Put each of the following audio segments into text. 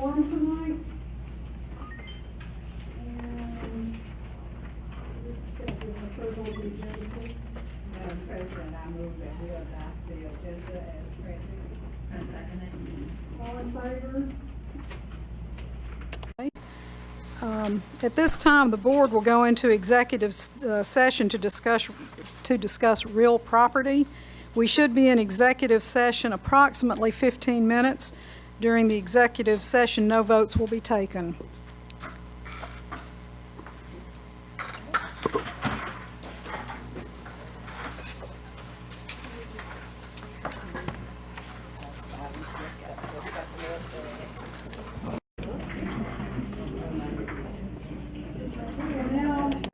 quorum tonight. And Madam President, I move that we adopt the agenda as printed. I second it. all in favor? At this time, the board will go into executive session to discuss real property. We should be in executive session approximately 15 minutes. During the executive session, no votes will be taken.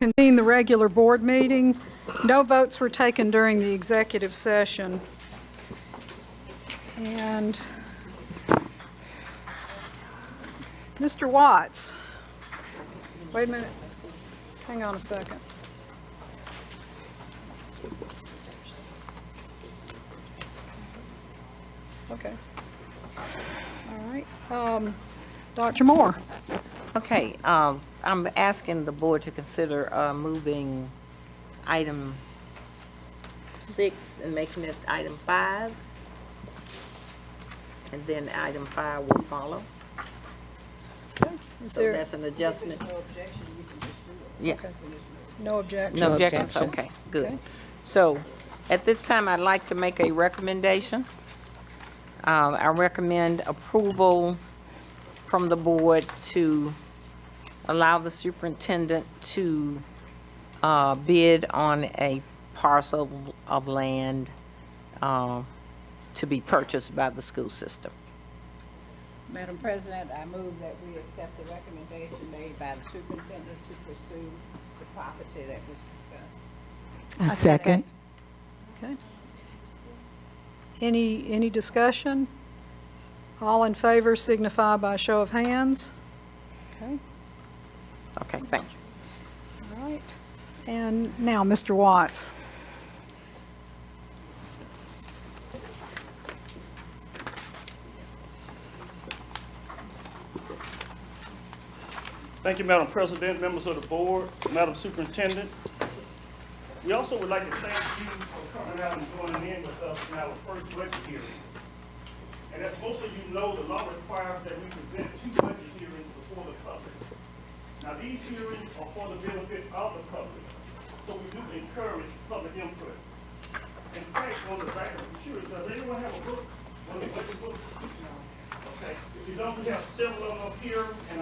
Convene the regular board meeting. No votes were taken during the executive session. And Mr. Watts, wait a minute, hang on a second. Okay. All right. Dr. Moore. Okay, I'm asking the board to consider moving item 6 and making it item 5. And then item 5 will follow. Is So there that's an adjustment. Yeah, no objection? no objections, okay, good. Okay. So, at this time, I'd like to make a recommendation. I recommend approval from the board to allow the superintendent to bid on a parcel of land to be purchased by the school system. Madam President, I move that we accept the recommendation made by the superintendent to pursue the property that was discussed. I second. Okay. Any discussion? All in favor signify by a show of hands. Okay, Okay, thank you. all right. And now, Mr. Watts. Thank you, Madam President, members of the board, Madam Superintendent. We also would like to thank you for coming out and joining in with us in our first budget hearing. And as most of you know, the law requires that we present 2 budget hearings before the public. Now, these hearings are for the benefit of the public, so we do encourage public input. In fact, on the back of the brochure, does anyone have a book? One of the budget books? Okay, if you don't, we have several of them up here, and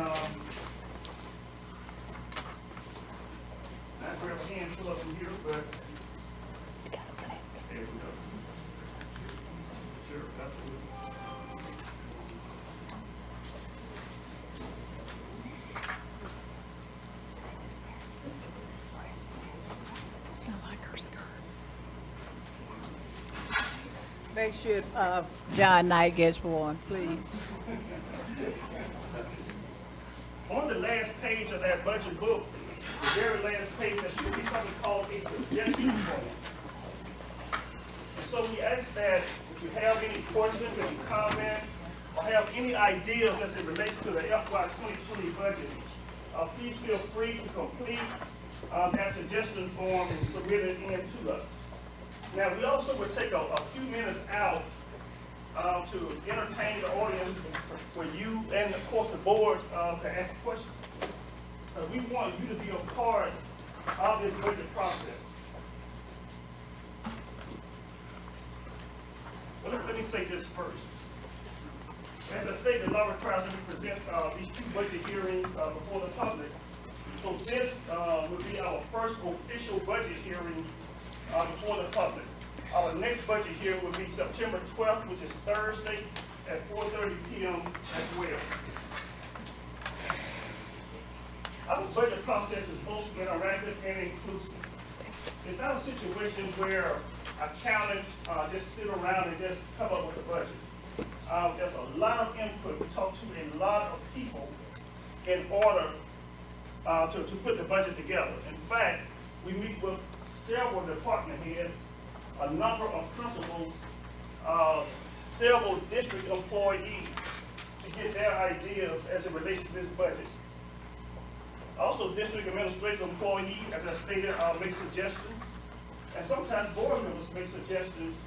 I grab a handful of them here, but there we go. Sure, absolutely. Make sure John Knight gets one, please. On the last page of that budget book, the very last page, there should be something called a suggestion form. And so we ask that if you have any questions, any comments, or have any ideas as it relates to the FY 2020 budget, please feel free to complete that suggestion form and submit it in to us. Now, we also would take a few minutes out to entertain the audience where you and, of course, the board can ask questions. We want you to be a part of this budget process. Well, let me say this first. As I stated, the law requires that we present these 2 budget hearings before the public. So this would be our first official budget hearing before the public. Our next budget hearing will be September 12th, which is Thursday at 4:30 p.m. as well. Our budget process is both interactive and inclusive. It's not a situation where accountants just sit around and just come up with a budget. There's a lot of input. We talk to a lot of people in order to put the budget together. In fact, we meet with several department heads, a number of principals, several district employees. to get their ideas as it relates to this budget. Also, district administrative employees, as I stated, make suggestions, and sometimes board members make suggestions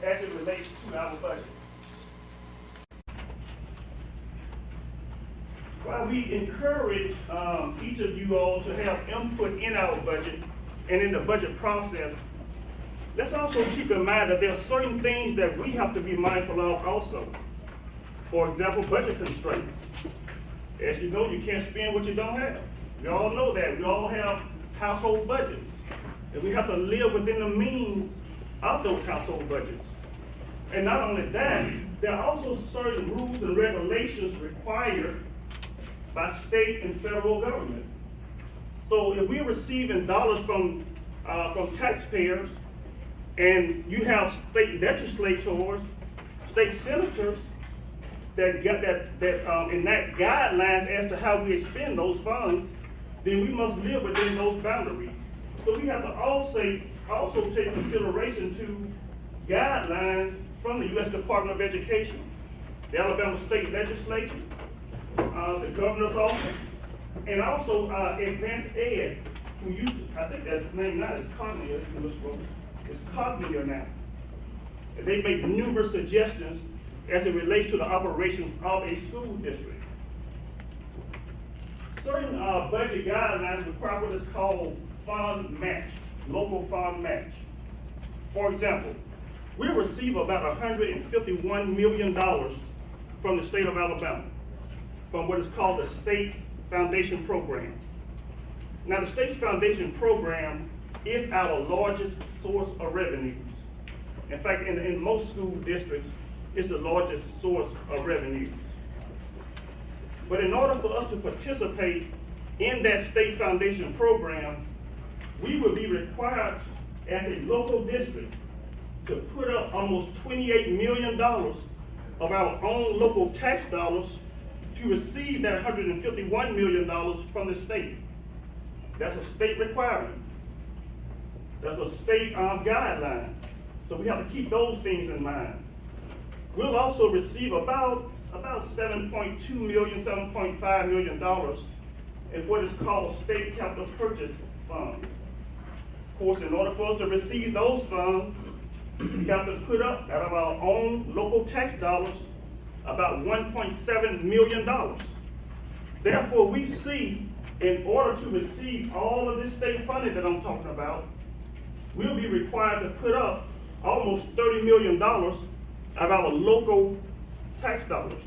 as it relates to our budget. While we encourage each of you all to have input in our budget and in the budget process, let's also keep in mind that there are certain things that we have to be mindful of also. For example, budget constraints. As you know, you can't spend what you don't have. We all know that. We all have household budgets. And we have to live within the means of those household budgets. And not only that, there are also certain rules and regulations required by state and federal government. So if we're receiving dollars from taxpayers, and you have state legislators, state senators that enact guidelines as to how we expend those funds, then we must live within those boundaries. So we have to also take consideration to guidelines from the U.S. Department of Education, the Alabama State Legislature, the governor's office, and also Advanced Ed, who used to, I think that's name now is Cognia, it's Cognia now. And they make numerous suggestions as it relates to the operations of a school district. Certain budget guidelines require what is called fund match, local fund match. For example, we receive about $151 million from the state of Alabama, from what is called the State's Foundation Program. Now, the State's Foundation Program is our largest source of revenues. In fact, in most school districts, it's the largest source of revenue. But in order for us to participate in that State Foundation Program, we would be required as a local district to put up almost $28 million of our own local tax dollars to receive that $151 million from the state. That's a state requirement. That's a state guideline. So we have to keep those things in mind. We'll also receive about $7.2 million, $7.5 million in what is called state capital purchase funds. Of course, in order for us to receive those funds, we have to put up out of our own local tax dollars about $1.7 million. Therefore, we see, in order to receive all of this state funding that I'm talking about, we'll be required to put up almost $30 million of our local tax dollars.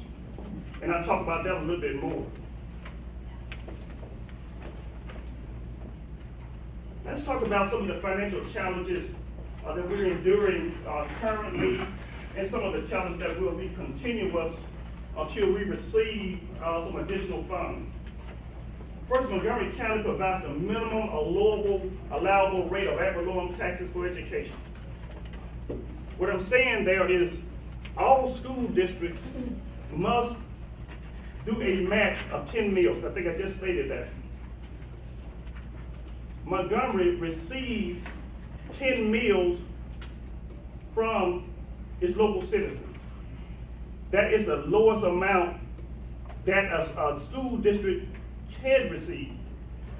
And I'll talk about that a little bit more. Let's talk about some of the financial challenges that we're enduring currently, and some of the challenges that will be continuous until we receive some additional funds. First, Montgomery County provides the minimum allowable rate of ad valorem taxes for education. What I'm saying there is all school districts must do a match of 10 meals. I think I just stated that. Montgomery receives 10 meals from its local citizens. That is the lowest amount that a school district can receive.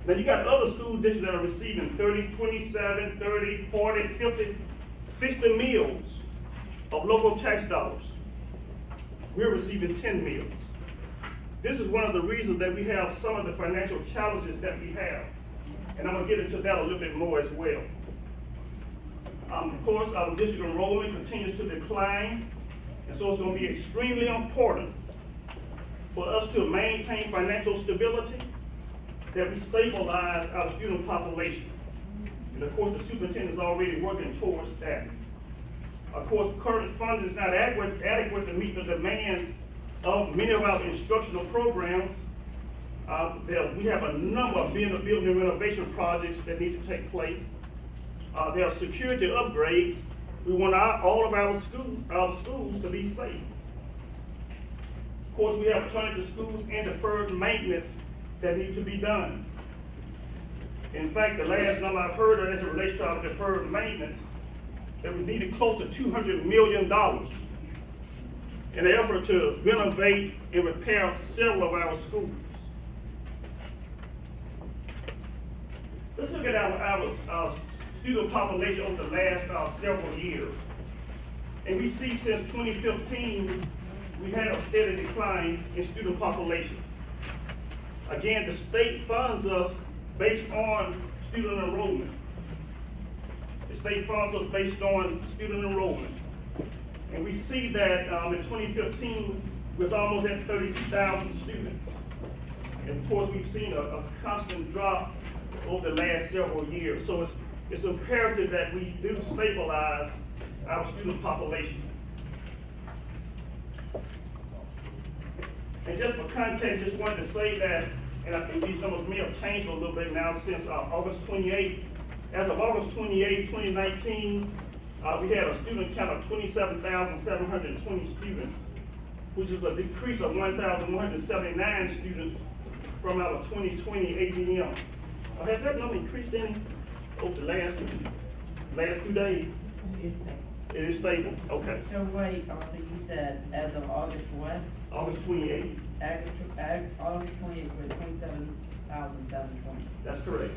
Now you got other school districts that are receiving 30, 27, 30, 40, 50, 60 meals of local tax dollars. We're receiving 10 meals. This is one of the reasons that we have some of the financial challenges that we have. And I'm going to get into that a little bit more as well. Of course, our district enrollment continues to decline, and so it's going to be extremely important for us to maintain financial stability, that we stabilize our student population. And of course, the superintendent is already working towards that. Of course, current funding is not adequate to meet the demands of many of our instructional programs. We have a number of building and renovation projects that need to take place. There are security upgrades. We want all of our schools to be safe. Of course, we have returning to schools and deferred maintenance that need to be done. In fact, the last number I've heard of as it relates to our deferred maintenance, that we needed close to $200 million in an effort to renovate and repair several of our schools. Let's look at our student population over the last several years. And we see since 2015, we had a steady decline in student population. Again, the state funds us based on student enrollment. The state funds us based on student enrollment. And we see that in 2015 was almost at 32,000 students. And of course, we've seen a constant drop over the last several years. So it's imperative that we do stabilize our student population. And just for context, just wanted to say that, and I think these numbers may have changed a little bit now since August 28. As of August 28, 2019, we had a student count of 27,720 students, which is a decrease of 1,179 students from our 2020 ADM. Has that number increased any over the last 2 days? It's stable. It is stable, okay. So wait, Arthur, you said as of August what? August 28, August 28th was 27,720. that's correct.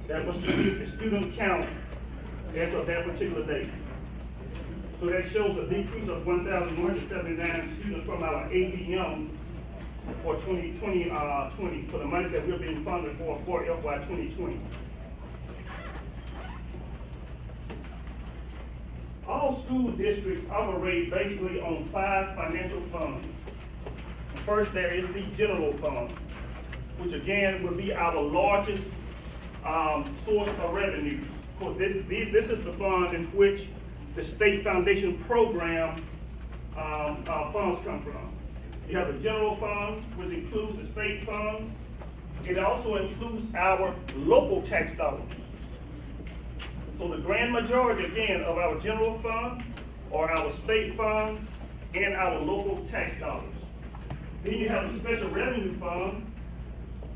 That was the student count as of that particular date. So that shows a decrease of 1,179 students from our ADM for 2020, for the money that we're being funded for FY 2020. All school districts operate basically on 5 financial funds. First, there is the general fund, which again will be our largest source of revenue. Of course, this is the fund in which the state foundation program funds come from. You have the general fund, which includes the state funds. It also includes our local tax dollars. So the grand majority, again, of our general fund are our state funds and our local tax dollars. Then you have the special revenue fund.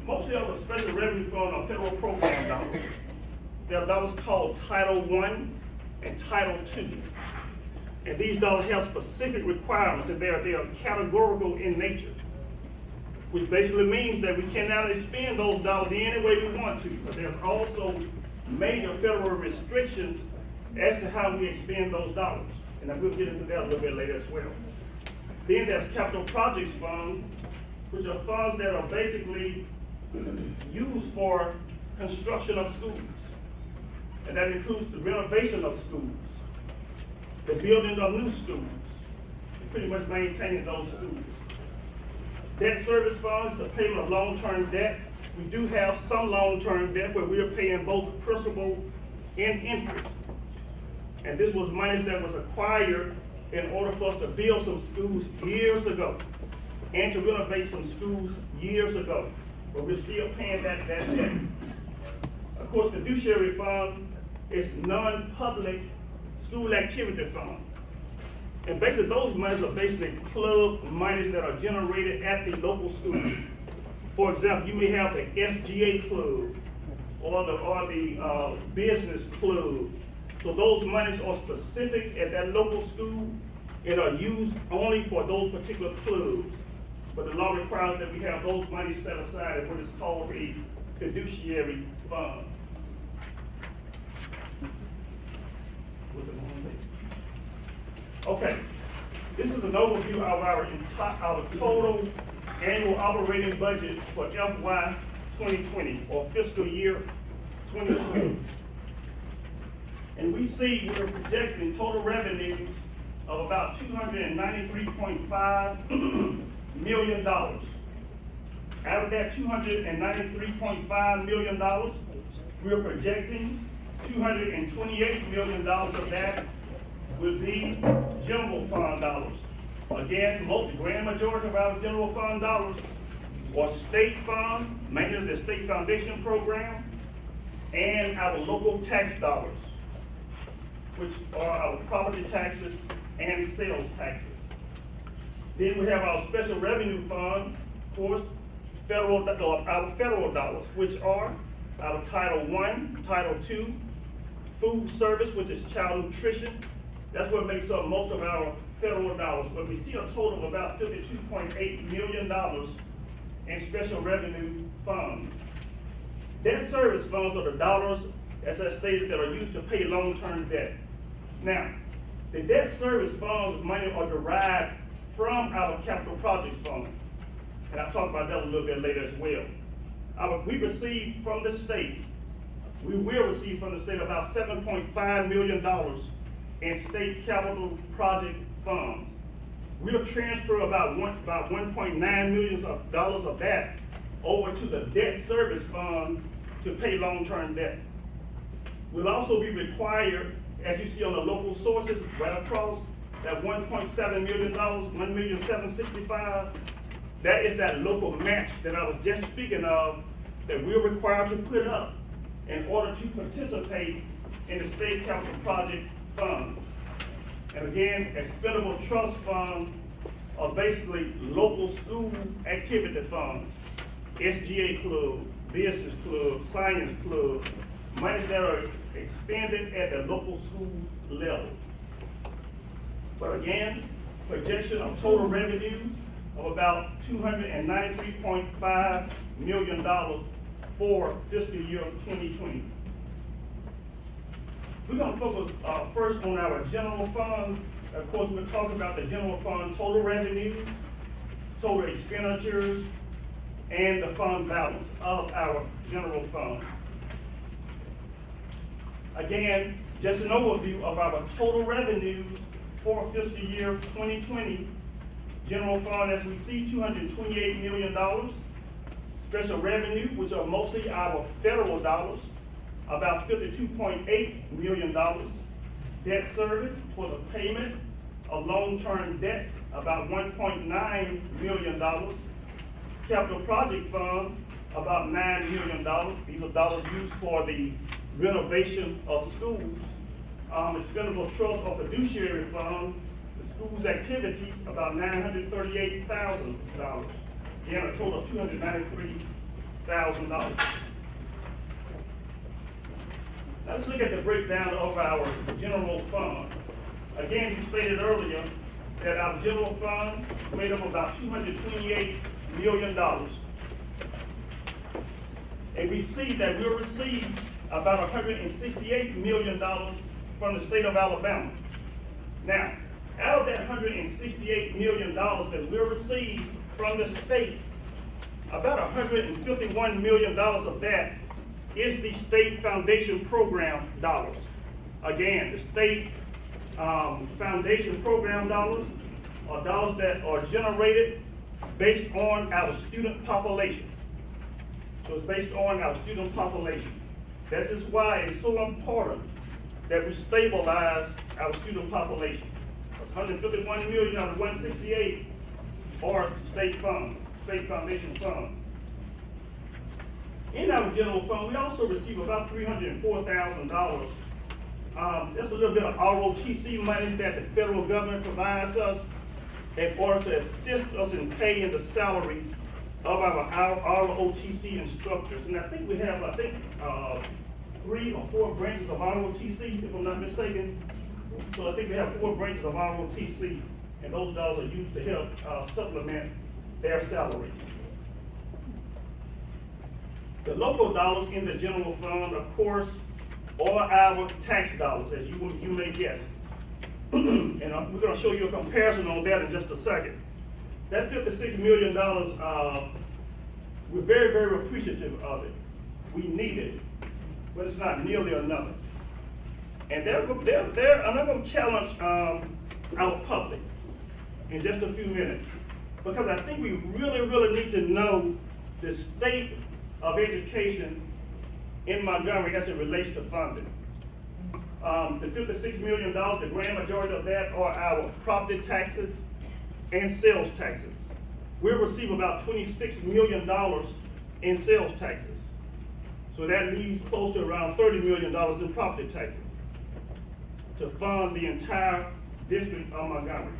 Mostly of the special revenue fund are federal program dollars. There are dollars called Title I and Title II. And these dollars have specific requirements, and they are categorical in nature, which basically means that we cannot spend those dollars any way we want to. But there's also major federal restrictions as to how we expend those dollars. And I will get into that a little bit later as well. Then there's capital projects fund, which are funds that are basically used for construction of schools. And that includes the renovation of schools, the building of new schools, pretty much maintaining those schools. Debt service funds, the payment of long-term debt. We do have some long-term debt where we are paying both principal and interest. And this was money that was acquired in order for us to build some schools years ago and to renovate some schools years ago. But we're still paying that debt. Of course, the fiduciary fund is non-public school activity fund. And basically those monies are basically club monies that are generated at the local school. For example, you may have the SGA club or the business club. So those monies are specific at that local school and are used only for those particular clubs. But the law requires that we have those monies set aside in what is called a fiduciary fund. Okay, this is an overview of our total annual operating budget for FY 2020 or fiscal year 2020. And we see we're projecting total revenue of about $293.5 million. Out of that $293.5 million, we're projecting $228 million of that will be general fund dollars. Again, the grand majority of our general fund dollars are state fund, mainly the state foundation program, and our local tax dollars, which are our property taxes and sales taxes. Then we have our special revenue fund, of course, our federal dollars, which are our Title I, Title II, food service, which is child nutrition. That's what makes up most of our federal dollars, but we see a total of about $52.8 million in special revenue funds. Debt service funds are the dollars, as I stated, that are used to pay long-term debt. Now, the debt service funds money are derived from our capital projects fund, and I'll talk about that a little bit later as well. We will receive from the state about $7.5 million in state capital project funds. We'll transfer about $1.9 million of that over to the debt service fund to pay long-term debt. We'll also be required, as you see on the local sources right across, that $1.7 million, $1,765,000, that is that local match that I was just speaking of, that we're required to put up in order to participate in the state capital project fund. And again, expendable trust funds are basically local school activity funds, SGA club, business club, science club, money that are expended at the local school level. But again, projection of total revenues of about $293.5 million for fiscal year 2020. We're going to focus first on our general fund. Of course, we're talking about the general fund total revenue, total expenditures, and the fund balance of our general fund. Again, just an overview of our total revenues for fiscal year 2020. General fund, as we see, $228 million. Special revenue, which are mostly our federal dollars, about $52.8 million. Debt service for the payment of long-term debt, about $1.9 million. Capital project fund, about $9 million. These are dollars used for the renovation of schools. Expendable trust or fiduciary fund, the school's activities, about $938,000. Again, a total of $293,000. Now let's look at the breakdown of our general fund. Again, you stated earlier that our general fund is made up of about $228 million. And we see that we'll receive about $168 million from the state of Alabama. Now, out of that $168 million that we'll receive from the state, about $151 million of that is the state foundation program dollars. Again, the state foundation program dollars are dollars that are generated based on our student population. So it's based on our student population. This is why it's so important that we stabilize our student population. 151 million out of 168 are state funds, state foundation funds. In our general fund, we also receive about $304,000. That's a little bit of ROTC money that the federal government provides us in order to assist us in paying the salaries of our ROTC instructors. And I think we have, 3 or 4 branches of ROTC, if I'm not mistaken. So I think we have 4 branches of ROTC, and those dollars are used to help supplement their salaries. The local dollars in the general fund, of course, are our tax dollars, as you may guess. And we're going to show you a comparison on that in just a second. That $56 million, we're very, very appreciative of it. We need it, but it's not nearly enough. And I'm not going to challenge our public in just a few minutes, because I think we really, really need to know the state of education in Montgomery as it relates to funding. The $56 million, the grand majority of that are our property taxes and sales taxes. We'll receive about $26 million in sales taxes. So that leaves close to around $30 million in property taxes to fund the entire district of Montgomery.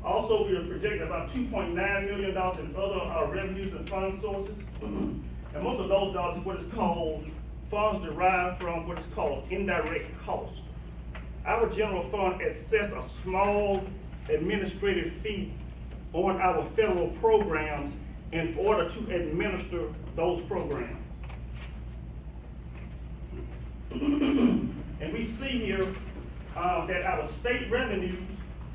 Also, we are projecting about $2.9 million in other revenues and fund sources. And most of those dollars is what is called funds derived from what is called indirect cost. Our general fund assessed a small administrative fee on our federal programs in order to administer those programs. And we see here that our state revenues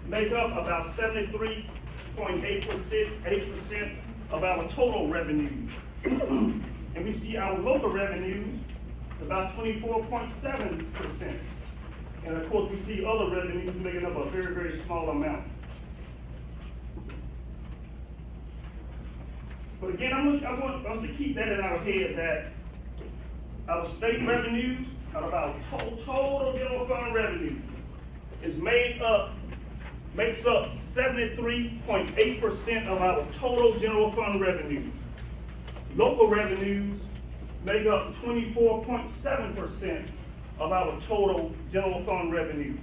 make up about 73.8% of our total revenue. And we see our local revenues about 24.7%. And of course, we see other revenues making up a very, very small amount. But again, I want us to keep that in our head that our state revenues, out of our total general fund revenue, makes up 73.8% of our total general fund revenue. Local revenues make up 24.7% of our total general fund revenue.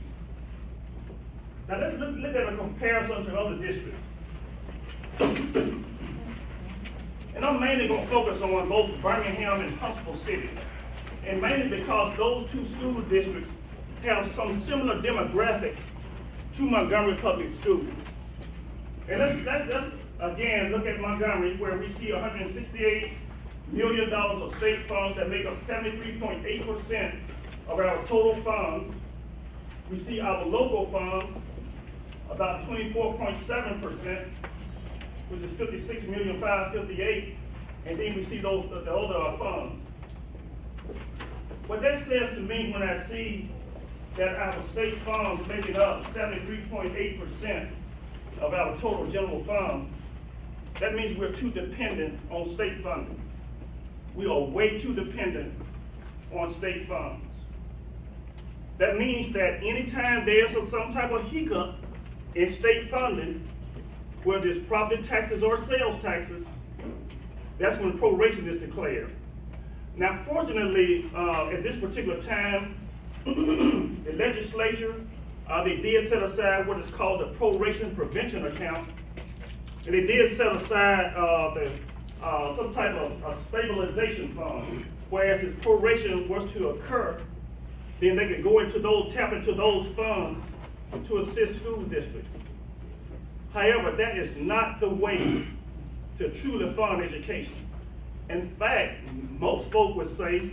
Now let's look at a comparison to other districts. And I'm mainly going to focus on both Birmingham and Huntsville City. And mainly because those two school districts have some similar demographics to Montgomery Public Schools. And let's again look at Montgomery, where we see $168 million of state funds that make up 73.8% of our total funds. We see our local funds about 24.7%, which is $56,558,000, and then we see the other funds. What that says to me when I see that our state funds making up 73.8% of our total general fund, that means we're too dependent on state funding. We are way too dependent on state funds. That means that anytime there's some type of hiccup in state funding, whether it's property taxes or sales taxes, that's when proration is declared. Now, fortunately, at this particular time, the legislature, they did set aside what is called the proration prevention account, and they did set aside some type of a stabilization fund, whereas if proration was to occur, then they could tap into those funds to assist school districts. However, that is not the way to truly fund education. In fact, most folk would say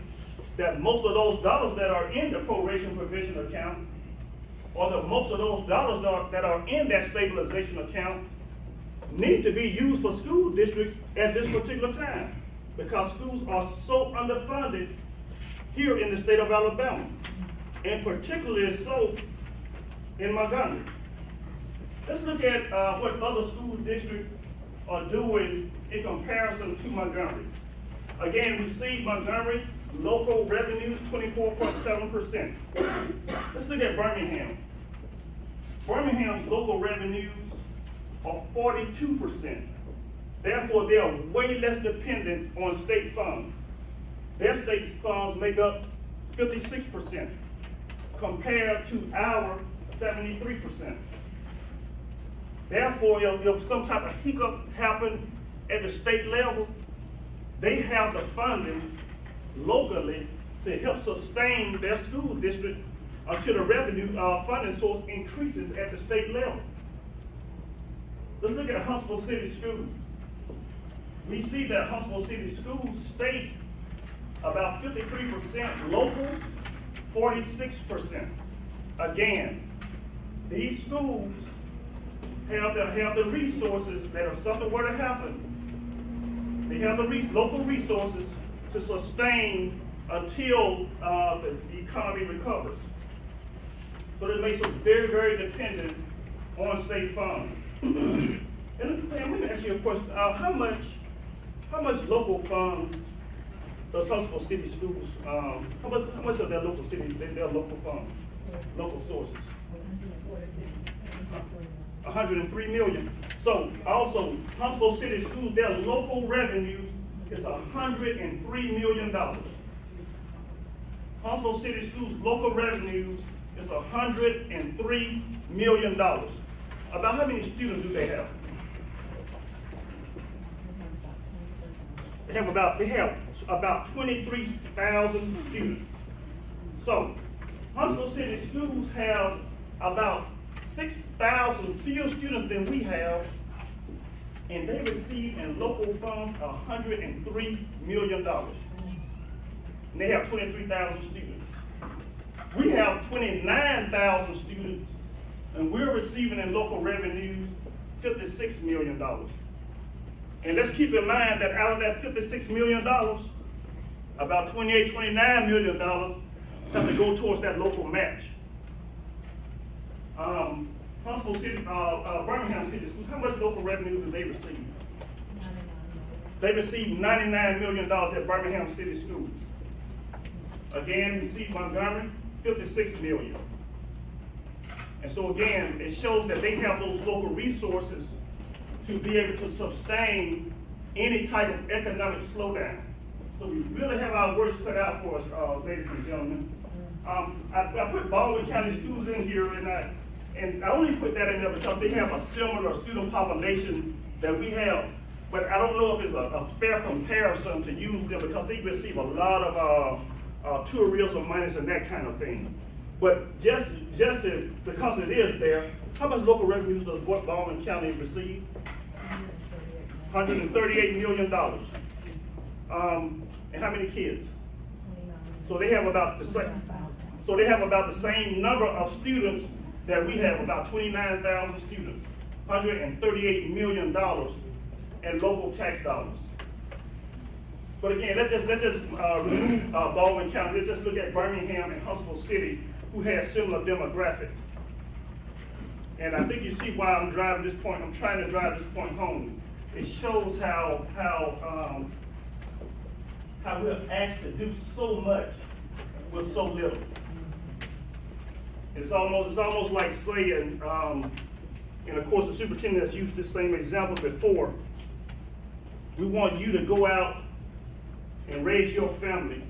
that most of those dollars that are in the proration prevention account, or most of those dollars that are in that stabilization account, need to be used for school districts at this particular time, because schools are so underfunded here in the state of Alabama, and particularly so in Montgomery. Let's look at what other school districts are doing in comparison to Montgomery. Again, we see Montgomery's local revenues 24.7%. Let's look at Birmingham. Birmingham's local revenues are 42%. Therefore, they are way less dependent on state funds. Their state funds make up 56% compared to our 73%. Therefore, if some type of hiccup happened at the state level, they have the funding locally to help sustain their school district until the revenue funding source increases at the state level. Let's look at Huntsville City Schools. We see that Huntsville City Schools state about 53% local, 46%. Again, these schools have the resources that if something were to happen, they have the local resources to sustain until the economy recovers. So it makes us very, very dependent on state funds. And let me ask you a question. How much local funds does Huntsville City Schools, how much of their local funds, local sources? 103 million. So also, Huntsville City Schools, their local revenues is $103 million. Huntsville City Schools' local revenues is $103 million. About how many students do they have? They have about 23,000 students. So Huntsville City Schools have about 6,000 fewer students than we have, and they receive in local funds $103 million. And they have 23,000 students. We have 29,000 students, and we're receiving in local revenues $56 million. And let's keep in mind that out of that $56 million, about $28, $29 million have to go towards that local match. Huntsville City, Birmingham City Schools, how much local revenue do they receive? They receive $99 million at Birmingham City Schools. Again, we see Montgomery, $56 million. And so again, it shows that they have those local resources to be able to sustain any type of economic slowdown. So we really have our works cut out for us, ladies and gentlemen. I put Baldwin County Schools in here, and I only put that in there because they have a similar student population that we have. But I don't know if it's a fair comparison to use them because they receive a lot of tourism monies and that kind of thing. But just because it is there, how much local revenues does Baldwin County receive? $138 million. And how many kids? So they have about the same. So they have about the same number of students that we have, about 29,000 students, $138 million in local tax dollars. But again, let's just remove Baldwin County. Let's just look at Birmingham and Huntsville City, who has similar demographics. And I think you see why I'm driving this point. I'm trying to drive this point home. It shows how we're asked to do so much with so little. It's almost like saying, and of course the superintendent has used this same example before. We want you to go out and raise your family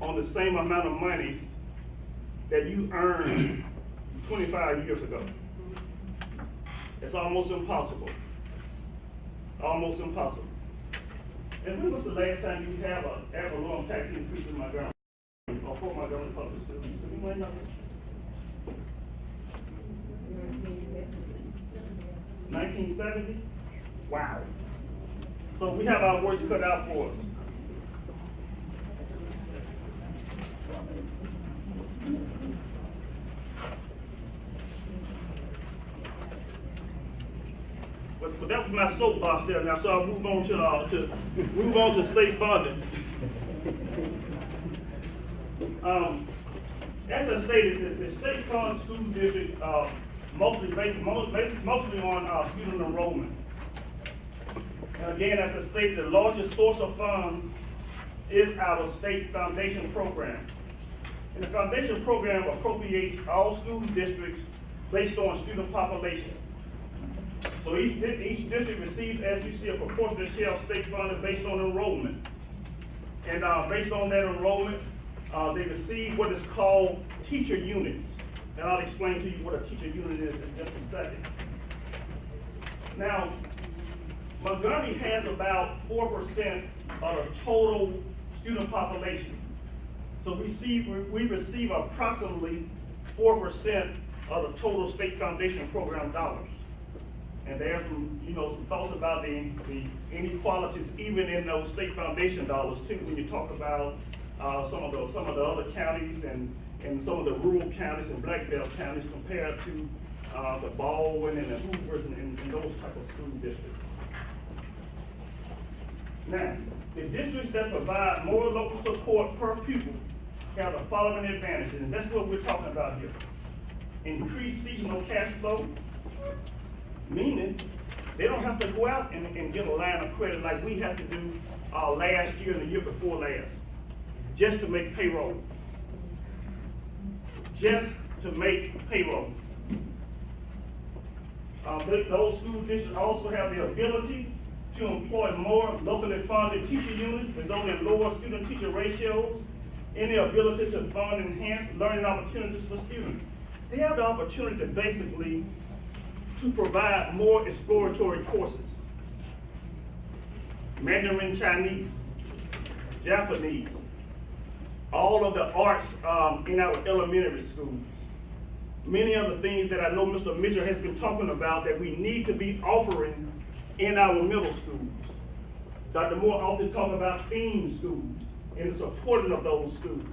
on the same amount of monies that you earned 25 years ago. It's almost impossible. Almost impossible. And when was the last time you have an ad valorem tax increase in Montgomery or for Montgomery Public Schools? Anyone know? 1970? Wow. So we have our works cut out for us. But that was my soapbox there. Now, so I'll move on to state funding. As I stated, the state fund school district mostly on student enrollment. And again, as I stated, the largest source of funds is our state foundation program. And the foundation program appropriates all school districts based on student population. So each district receives, as you see, a proportionate share of state funding based on enrollment. And based on that enrollment, they receive what is called teacher units. And I'll explain to you what a teacher unit is in just a second. Now, Montgomery has about 4% of the total student population. So we receive approximately 4% of the total state foundation program dollars. And there's some thoughts about the inequalities even in those state foundation dollars too, when you talk about some of the other counties and some of the rural counties and black belt counties compared to the Baldwin and the Hoovers and those type of school districts. Now, the districts that provide more local support per pupil have the following advantages, and that's what we're talking about here. Increased seasonal cash flow, meaning they don't have to go out and get a line of credit like we had to do last year and the year before last, just to make payroll. Just to make payroll. Those school districts also have the ability to employ more locally funded teacher units, resulting in lower student-teacher ratios, and the ability to fund enhanced learning opportunities for students. They have the opportunity to basically to provide more exploratory courses. Mandarin Chinese, Japanese, all of the arts in our elementary schools. many of the things that I know Mr. Mitchell has been talking about that we need to be offering in our middle schools. Dr. Moore often talks about theme schools and the supporting of those schools.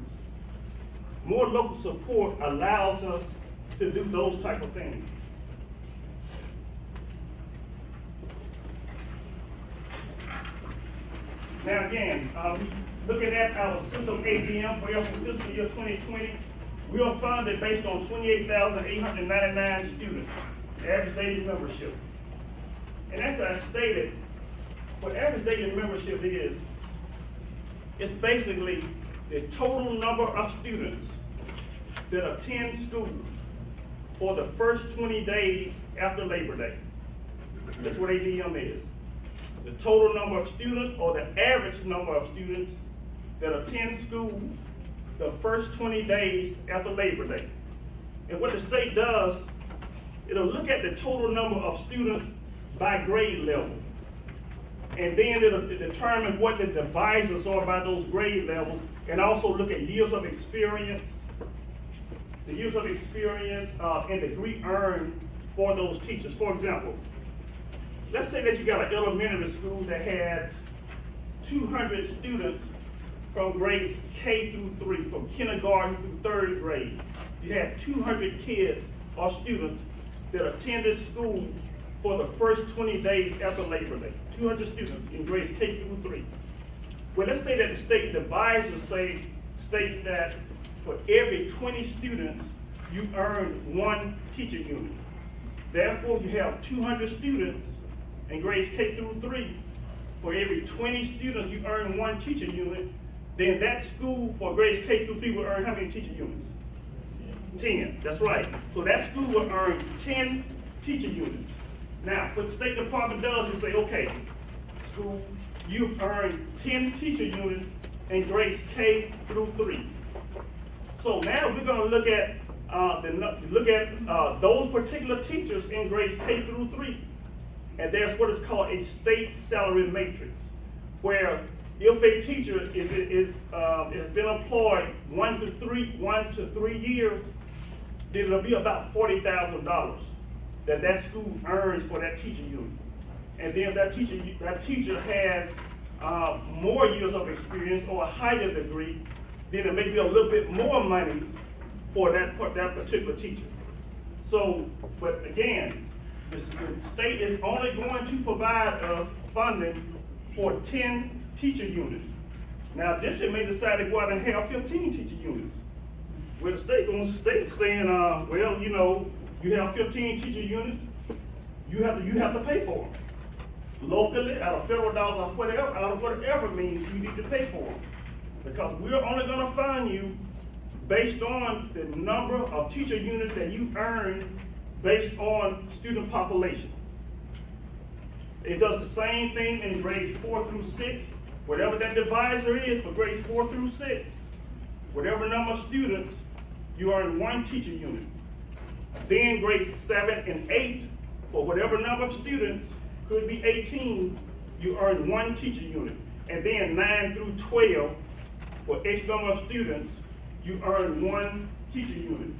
More local support allows us to do those type of things. Now again, looking at our system ADM for fiscal year 2020, we are funded based on 28,899 students, average daily membership. And as I stated, what average daily membership is, it's basically the total number of students that attend school for the first 20 days after Labor Day. That's what ADM is. The total number of students, or the average number of students that attend school the first 20 days after Labor Day. And what the state does, it'll look at the total number of students by grade level. And then it'll determine what the divisors are by those grade levels, and also look at years of experience, the years of experience and degree earned for those teachers. For example, let's say that you got an elementary school that had 200 students from grades K through 3, from kindergarten through 3rd grade. You had 200 kids or students that attended school for the first 20 days after Labor Day. 200 students in grades K through 3. Well, let's say that the state divisor states that for every 20 students, you earn 1 teacher unit. Therefore, if you have 200 students in grades K through 3, for every 20 students you earn 1 teacher unit, then that school for grades K through 3 will earn how many teacher units? 10, that's right. So that school will earn 10 teacher units. Now, what the State Department does is say, okay, school, you've earned 10 teacher units in grades K through 3. So now we're gonna look at those particular teachers in grades K through 3. And there's what is called a state salary matrix, where if a teacher has been employed 1 to 3 years, then it'll be about $40,000 that school earns for that teacher unit. And then if that teacher has more years of experience or a higher degree, then it may be a little bit more money for that particular teacher. So, but again, the state is only going to provide us funding for 10 teacher units. Now, district may decide to go out and have 15 teacher units. Where the state's saying, well, you know, you have 15 teacher units, you have to pay for them. Locally, out of federal dollars, or out of whatever means you need to pay for them. Because we're only gonna fund you based on the number of teacher units that you earn based on student population. It does the same thing in grades 4 through 6. Whatever that divisor is for grades 4 through 6, whatever number of students, you earn 1 teacher unit. Then grades 7 and 8, for whatever number of students, could be 18, you earn 1 teacher unit. And then 9 through 12, for X number of students, you earn 1 teacher unit.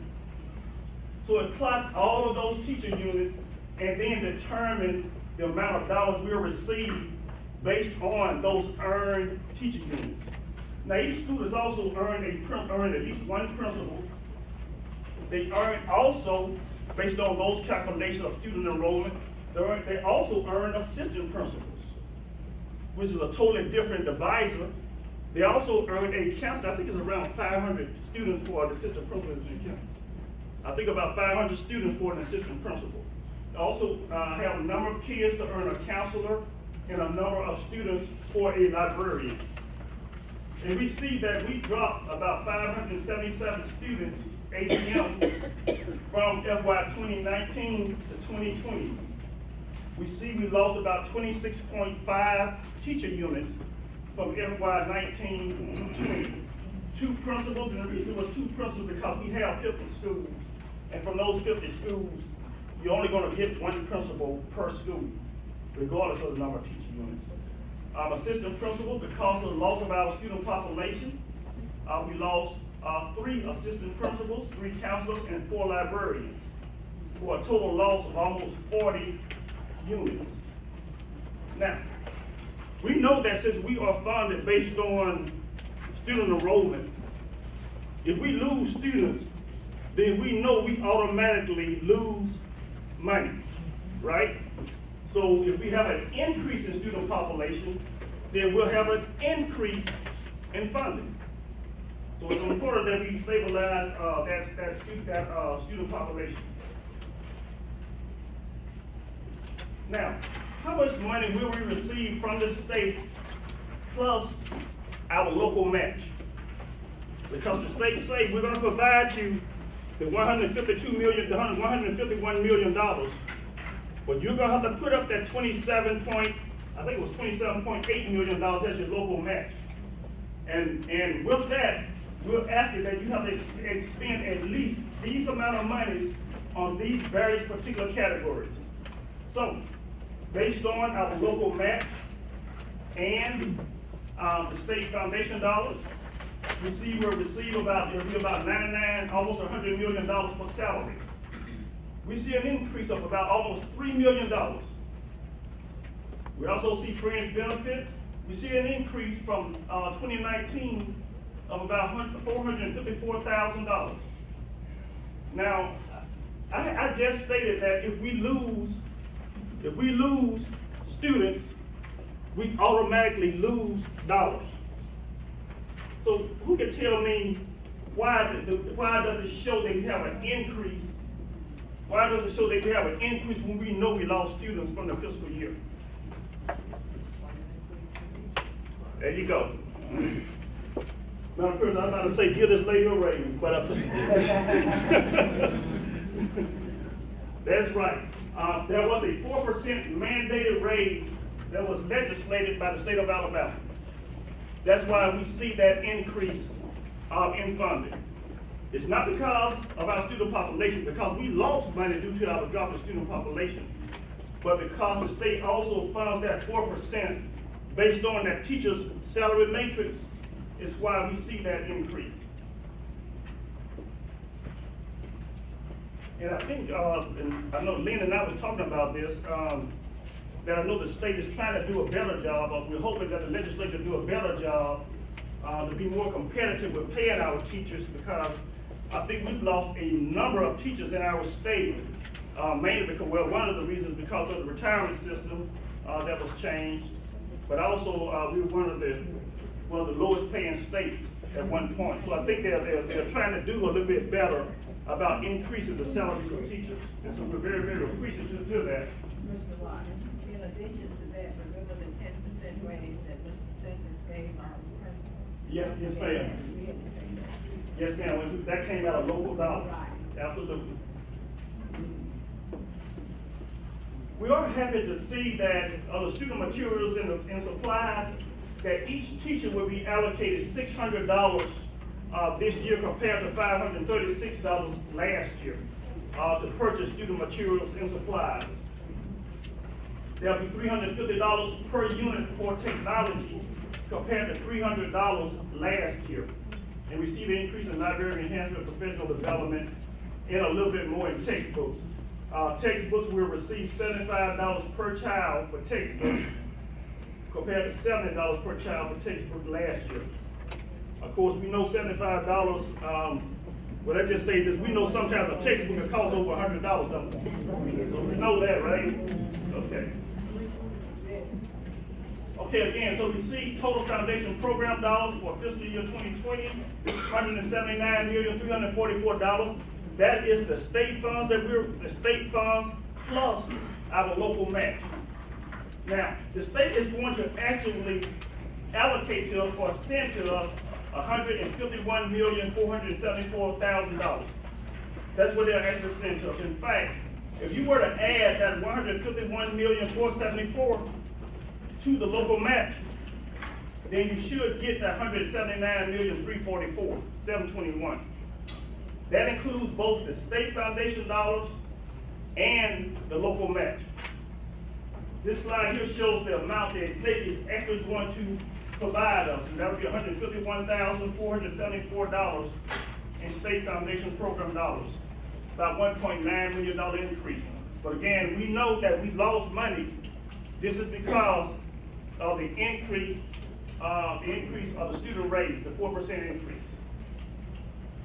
So it plots all of those teacher units and then determine the amount of dollars we'll receive based on those earned teacher units. Now, each school has also earned at least 1 principal. They earn also, based on those calculations of student enrollment, they also earn assistant principals, which is a totally different divisor. They also earn a counselor. I think it's around 500 students for an assistant principal in the county. I think about 500 students for an assistant principal. They also have a number of kids to earn a counselor and a number of students for a librarian. And we see that we dropped about 577 students, ADM, from FY 2019 to 2020. We see we lost about 26.5 teacher units from FY 19 to 20. 2 principals, and the reason it was 2 principals because we have 50 schools. And from those 50 schools, you're only gonna get 1 principal per school, regardless of the number of teacher units. Assistant principal, because of the loss of our student population, we lost 3 assistant principals, 3 counselors, and 4 librarians, for a total loss of almost 40 units. Now, we know that since we are funded based on student enrollment, if we lose students, then we know we automatically lose money, right? So if we have an increase in student population, then we'll have an increase in funding. So it's important that we stabilize that student population. Now, how much money will we receive from the state plus our local match? Because the state say we're going to provide you the $151 million, but you're going to have to put up that $27.8 million as your local match. And with that, we're asking that you have to expend at least these amount of monies on these various particular categories. So, based on our local match and the state foundation dollars, we'll receive about, it'll be about 99, almost $100 million for salaries. We see an increase of about almost $3 million. We also see fringe benefits. We see an increase from 2019 of about $454,000. Now, I just stated that if we lose students, we automatically lose dollars. So who can tell me why does it show that we have an increase? Why does it show that we have an increase when we know we lost students from the fiscal year? There you go. Now, of course, I'm not to say give this lady a raise, but that's right. There was a 4% mandated raise that was legislated by the state of Alabama. That's why we see that increase in funding. It's not because of our student population, because we lost money due to our drop in student population, but because the state also funds that 4% based on that teacher's salary matrix, is why we see that increase. And I think, and I know Lynn and I was talking about this, that I know the state is trying to do a better job, but we're hoping that the legislature do a better job to be more competitive with paying our teachers, because I think we've lost a number of teachers in our state, mainly because, well, one of the reasons because of the retirement system that was changed, but also we were one of the lowest paying states at one point. So I think they're trying to do a little bit better about increasing the salaries of teachers. And so we're very, very appreciative to that. Mr. Watt, in addition to that, remember the 10% raise that Mr. Sentence gave our principal? Yes, ma'am. Yes, ma'am. That came out of local dollars. Right. Absolutely. We are happy to see that the student materials and supplies, that each teacher will be allocated $600 this year compared to $536 last year to purchase student materials and supplies. There'll be $350 per unit for technology compared to $300 last year. And we see the increase in library enhancement, professional development, and a little bit more in textbooks. Textbooks will receive $75 per child for textbooks compared to $70 per child for textbook last year. Of course, we know $75, well, let's just say this, we know sometimes a textbook will cost over $100, don't we? So we know that, right? Okay. Okay, again, so we see total foundation program dollars for fiscal year 2020, $179,344. That is the state funds plus our local match. Now, the state is going to actually allocate to us or send to us $151,474,000. That's what they'll actually send to us. In fact, if you were to add that $151,474,000 to the local match, then you should get that $179,344,721. That includes both the state foundation dollars and the local match. This slide here shows the amount that the state is actually going to provide us, and that would be $151,474 in state foundation program dollars, about $1.9 million increase. But again, we know that we lost monies. This is because of the increase of the student rates, the 4% increase.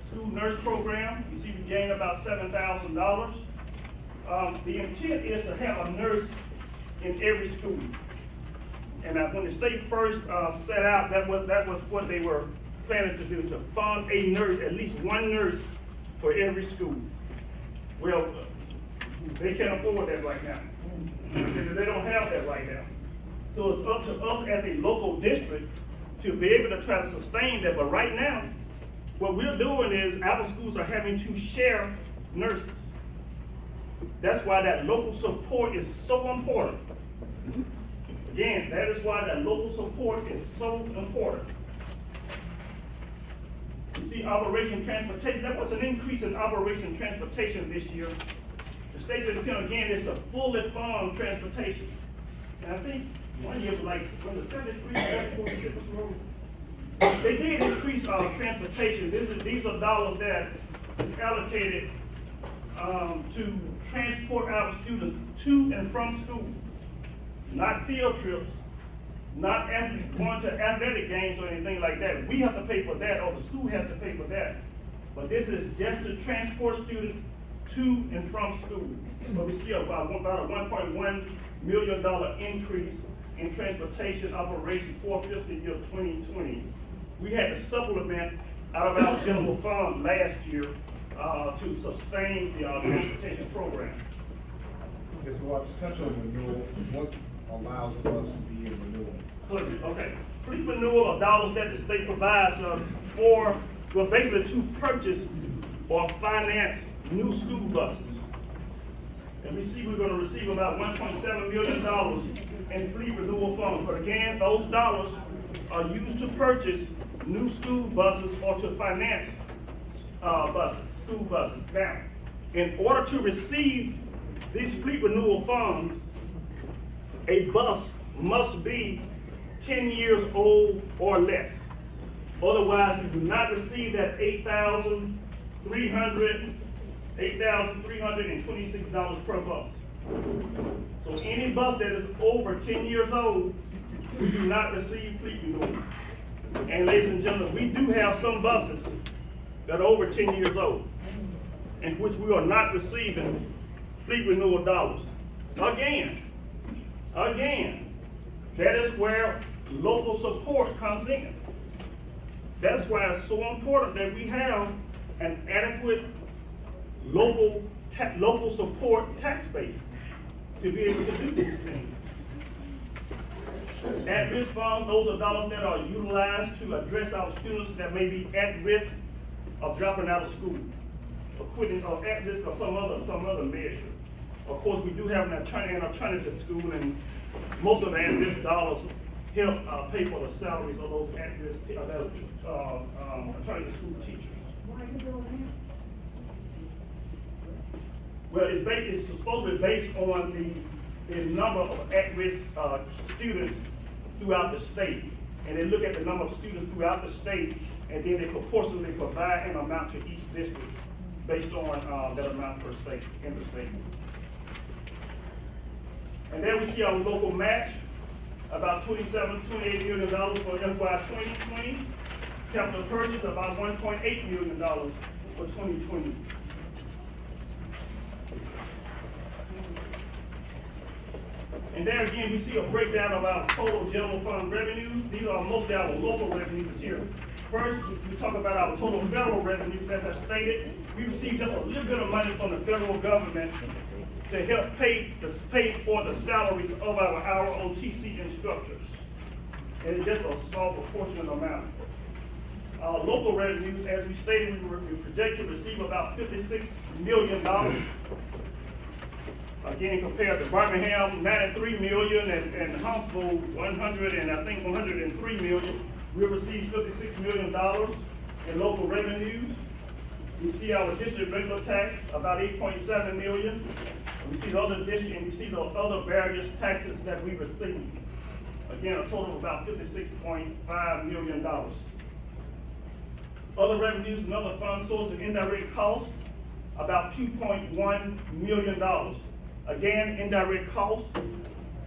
School nurse program, you see we gained about $7,000. The intent is to have a nurse in every school. And when the state first set out, that was what they were planning to do, to fund a nurse, at least one nurse for every school. Well, they can't afford that right now. They don't have that right now. So it's up to us as a local district to be able to try to sustain that. But right now, what we're doing is our schools are having to share nurses. That's why that local support is so important. Again, that is why that local support is so important. You see Operation Transportation, that was an increase in Operation Transportation this year. The state's intent again is to fully fund transportation. And I think one year was like, was it 73, 46 road? They did increase transportation. These are dollars that is allocated to transport our students to and from school. Not field trips, not going to athletic games or anything like that. We have to pay for that, or the school has to pay for that. But this is just to transport students to and from school. But we see about a $1.1 million increase in transportation operations for fiscal year 2020. We had to supplement out of our general fund last year to sustain the transportation program. Mr. Watts, touch on renewal. What allows us to be in renewal? Okay, fleet renewal are dollars that the state provides us for, well, basically to purchase or finance new school buses. And we see we're gonna receive about $1.7 million in fleet renewal funds. But again, those dollars are used to purchase new school buses or to finance school buses. Now, in order to receive these fleet renewal funds, a bus must be 10 years old or less. Otherwise, you do not receive that $8,326 per bus. So any bus that is over 10 years old, we do not receive fleet renewal. And ladies and gentlemen, we do have some buses that are over 10 years old, in which we are not receiving fleet renewal dollars. Again, that is where local support comes in. That's why it's so important that we have an adequate local support tax base to be able to do these things. At-risk funds, those are dollars that are utilized to address our students that may be at risk of dropping out of school, or quitting, or at risk of some other measure. Of course, we do have an alternative school, and most of the at-risk dollars help pay for the salaries of those at-risk alternative school teachers. Why are you doing Well, it's supposed to be based on the number of at-risk students throughout the state. And they look at the number of students throughout the state, and then they proportionally provide an amount to each district based on that amount per state, in the state. And then we see our local match, about $28 million for FY 2020. Capital purchase, about $1.8 million for 2020. And there again, we see a breakdown of our total general fund revenues. These are mostly our local revenues here. First, we talk about our total federal revenues. As I stated, we receive just a little bit of money from the federal government to help pay for the salaries of our ROTC instructors. And it's just a small proportionate amount. Our local revenues, as we stated, we project to receive about $56 million. Again, compared to Birmingham, $93 million, and Huntsville, $103 million. We receive $56 million in local revenues. We see our district regular tax, about $8.7 million. We see the other district, and we see the other various taxes that we receive. Again, a total of about $56.5 million. Other revenues and other fund sources and indirect costs, about $2.1 million. Again, indirect cost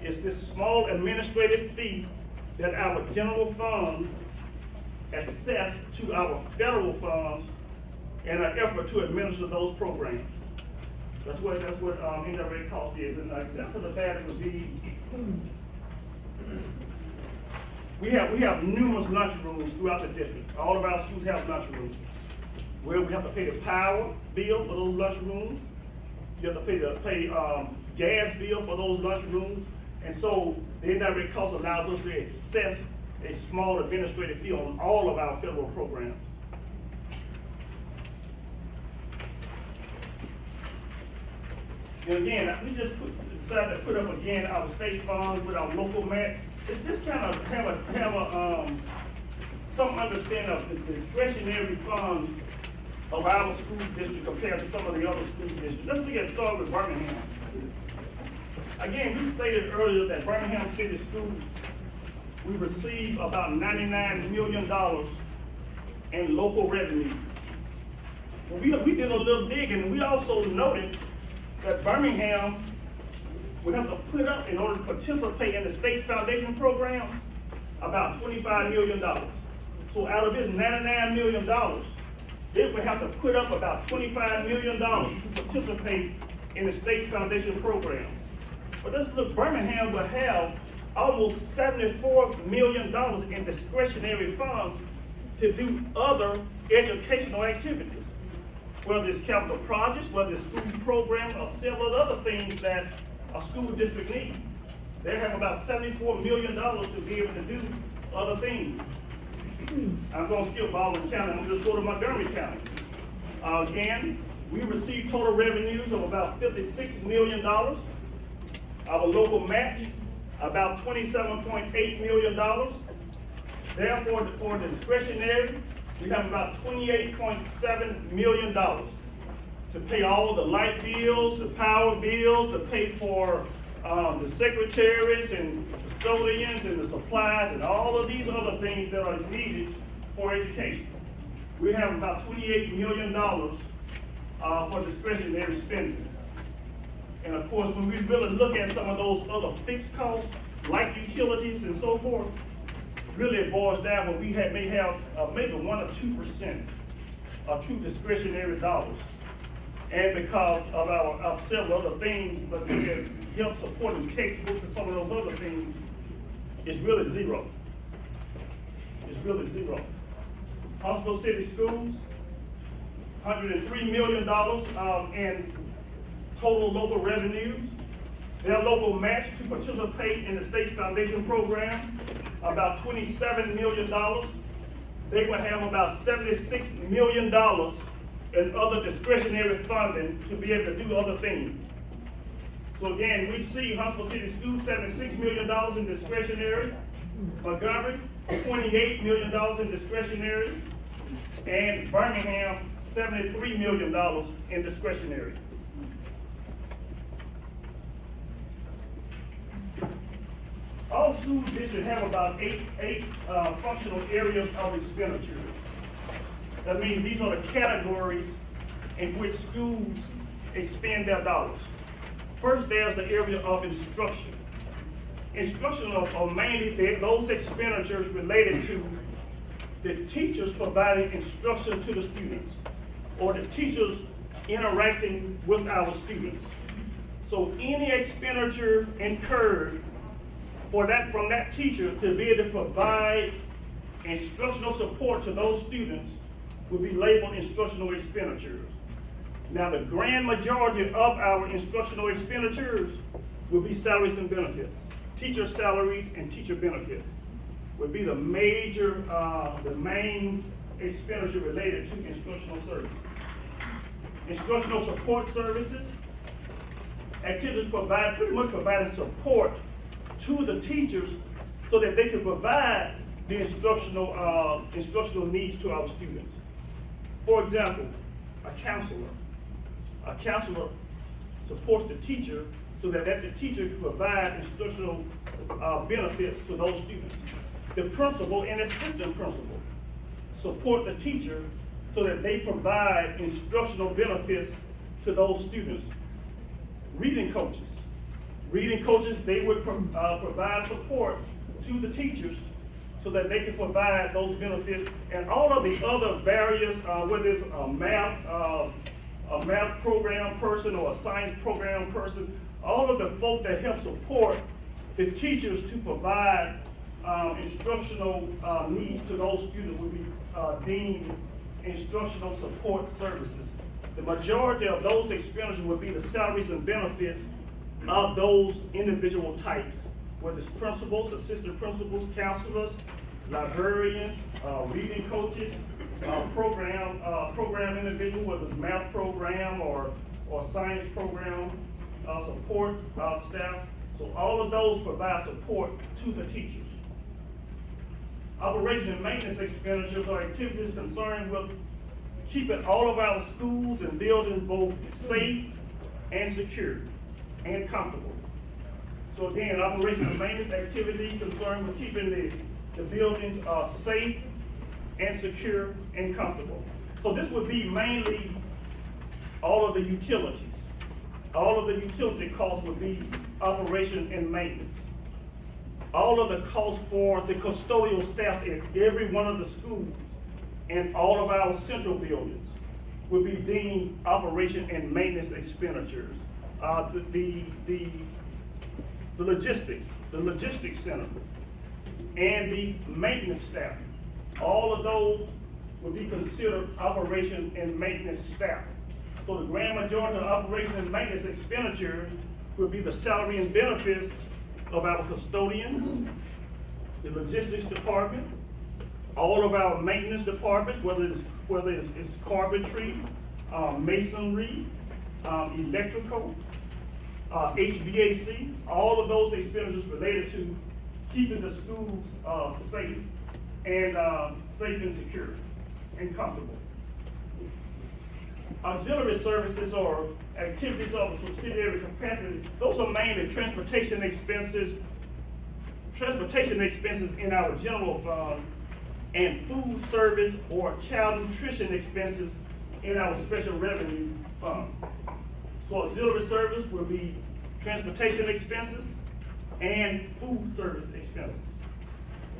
is this small administrative fee that our general fund assess to our federal funds in an effort to administer those programs. That's what indirect cost is. And an example of that would be, we have numerous lunchrooms throughout the district. All of our schools have lunchrooms where we have to pay the power bill for those lunchrooms. You have to pay gas bill for those lunchrooms. And so the indirect cost allows us to access a small administrative fee on all of our federal programs. And again, we just decided to put up again our state funds with our local match. It's just kind of have some understanding of the discretionary funds of our school district compared to some of the other school districts. Let's start with Birmingham. Again, we stated earlier that Birmingham City Schools, we receive about $99 million in local revenue. Well, we did a little digging, and we also noted that Birmingham would have to put up, in order to participate in the state's foundation program, about $25 million. So out of this $99 million, they would have to put up about $25 million to participate in the state's foundation program. But let's look, Birmingham will have almost $74 million in discretionary funds to do other educational activities, whether it's capital projects, whether it's school programs, or several other things that a school district needs. They have about $74 million to be able to do other things. I'm going to skip Baldwin County, I'm going to just go to Montgomery County. Again, we received total revenues of about $56 million. Our local match, about $27.8 million. Therefore, for discretionary, we have about $28.7 million to pay all the light bills, the power bills, to pay for the secretaries and custodians and the supplies and all of these other things that are needed for education. We have about $28 million for discretionary spending. And of course, when we really look at some of those other fixed costs, like utilities and so forth, really it boils down when we may have maybe 1 or 2% of true discretionary dollars. And because of several other things, such as help supporting textbooks and some of those other things, it's really zero. It's really zero. Huntsville City Schools, $103 million in total local revenues. Their local match to participate in the state's foundation program, about $27 million. They will have about $76 million in other discretionary funding to be able to do other things. So again, we see Huntsville City Schools, $76 million in discretionary. Montgomery, $28 million in discretionary. And Birmingham, $73 million in discretionary. All school districts have about eight functional areas of expenditure. That means these are the categories in which schools expend their dollars. First, there's the area of instruction. Instruction are mainly those expenditures related to the teachers providing instruction to the students, or the teachers interacting with our students. So any expenditure incurred from that teacher to be able to provide instructional support to those students will be labeled instructional expenditures. Now, the grand majority of our instructional expenditures will be salaries and benefits. Teacher salaries and teacher benefits will be the main expenditure related to instructional services. Instructional support services, activities pretty much providing support to the teachers so that they can provide the instructional needs to our students. For example, a counselor supports the teacher so that the teacher can provide instructional benefits to those students. The principal and assistant principal support the teacher so that they provide instructional benefits to those students. Reading coaches, they would provide support to the teachers so that they can provide those benefits, and all of the other various, whether it's a math program person or a science program person, all of the folk that help support the teachers to provide instructional needs to those students would be deemed instructional support services. The majority of those expenditures would be the salaries and benefits of those individual types, whether it's principals, assistant principals, counselors, librarians, reading coaches, program individual, whether it's math program or science program, support staff. So all of those provide support to the teachers. Operation and maintenance expenditures are activities concerned with keeping all of our schools and buildings both safe and secure and comfortable. So again, operation and maintenance activities concerned with keeping the buildings safe and secure and comfortable. So this would be mainly all of the utilities. All of the utility costs would be operation and maintenance. All of the costs for the custodial staff in every one of the schools and all of our central buildings would be deemed operation and maintenance expenditures. The logistics center, and the maintenance staff, all of those would be considered operation and maintenance staff. So the grand majority of operation and maintenance expenditures would be the salary and benefits of our custodians, the logistics department, all of our maintenance departments, whether it's carpentry, masonry, electrical, HVAC, all of those expenditures related to keeping the schools safe and secure and comfortable. Auxiliary services or activities of a subsidiary capacity, those are mainly transportation expenses in our general fund, and food service or child nutrition expenses in our special revenue fund. So auxiliary service will be transportation expenses and food service expenses.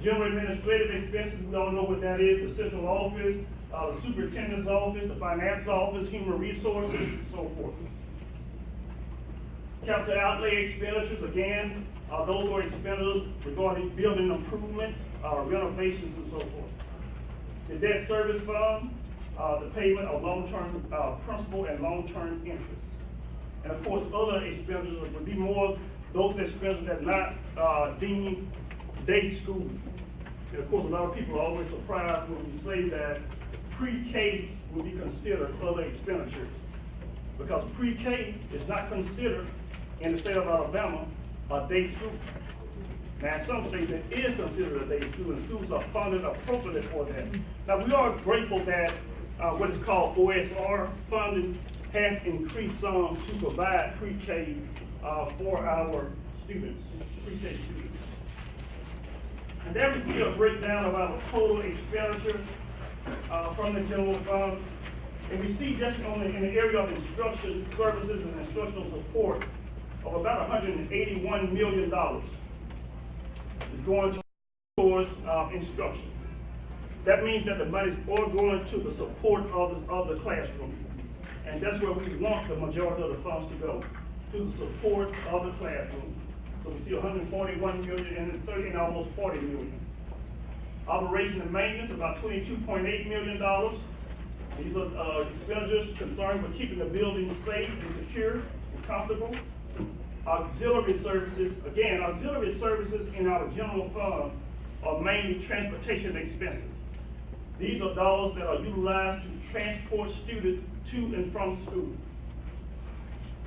General administrative expenses, we all know what that is: the central office, the superintendent's office, the finance office, human resources, and so forth. Capital outlay expenditures, again, those are expenditures regarding building improvements, renovations, and so forth. The debt service fund, the payment of long-term principal and long-term interest. And of course, other expenditures would be more those expenditures that are not deemed day school. And of course, a lot of people are always surprised when we say that pre-K would be considered other expenditures, because pre-K is not considered in the state of Alabama a day school. Now, in some states it is considered a day school, and schools are funded appropriately for that. Now, we are grateful that what is called OSR funding has increased some to provide pre-K for our students, pre-K students. And there we see a breakdown of our total expenditures from the general fund. And we see just in the area of instruction services and instructional support of about $181 million is going towards instruction. That means that the money is all going to the support of the classroom. And that's where we want the majority of the funds to go, to the support of the classroom. So we see 141 million and almost 40 million. Operation and maintenance, about $22.8 million. These are expenditures concerned with keeping the building safe and secure and comfortable. Auxiliary services, again, auxiliary services in our general fund are mainly transportation expenses. These are dollars that are utilized to transport students to and from school.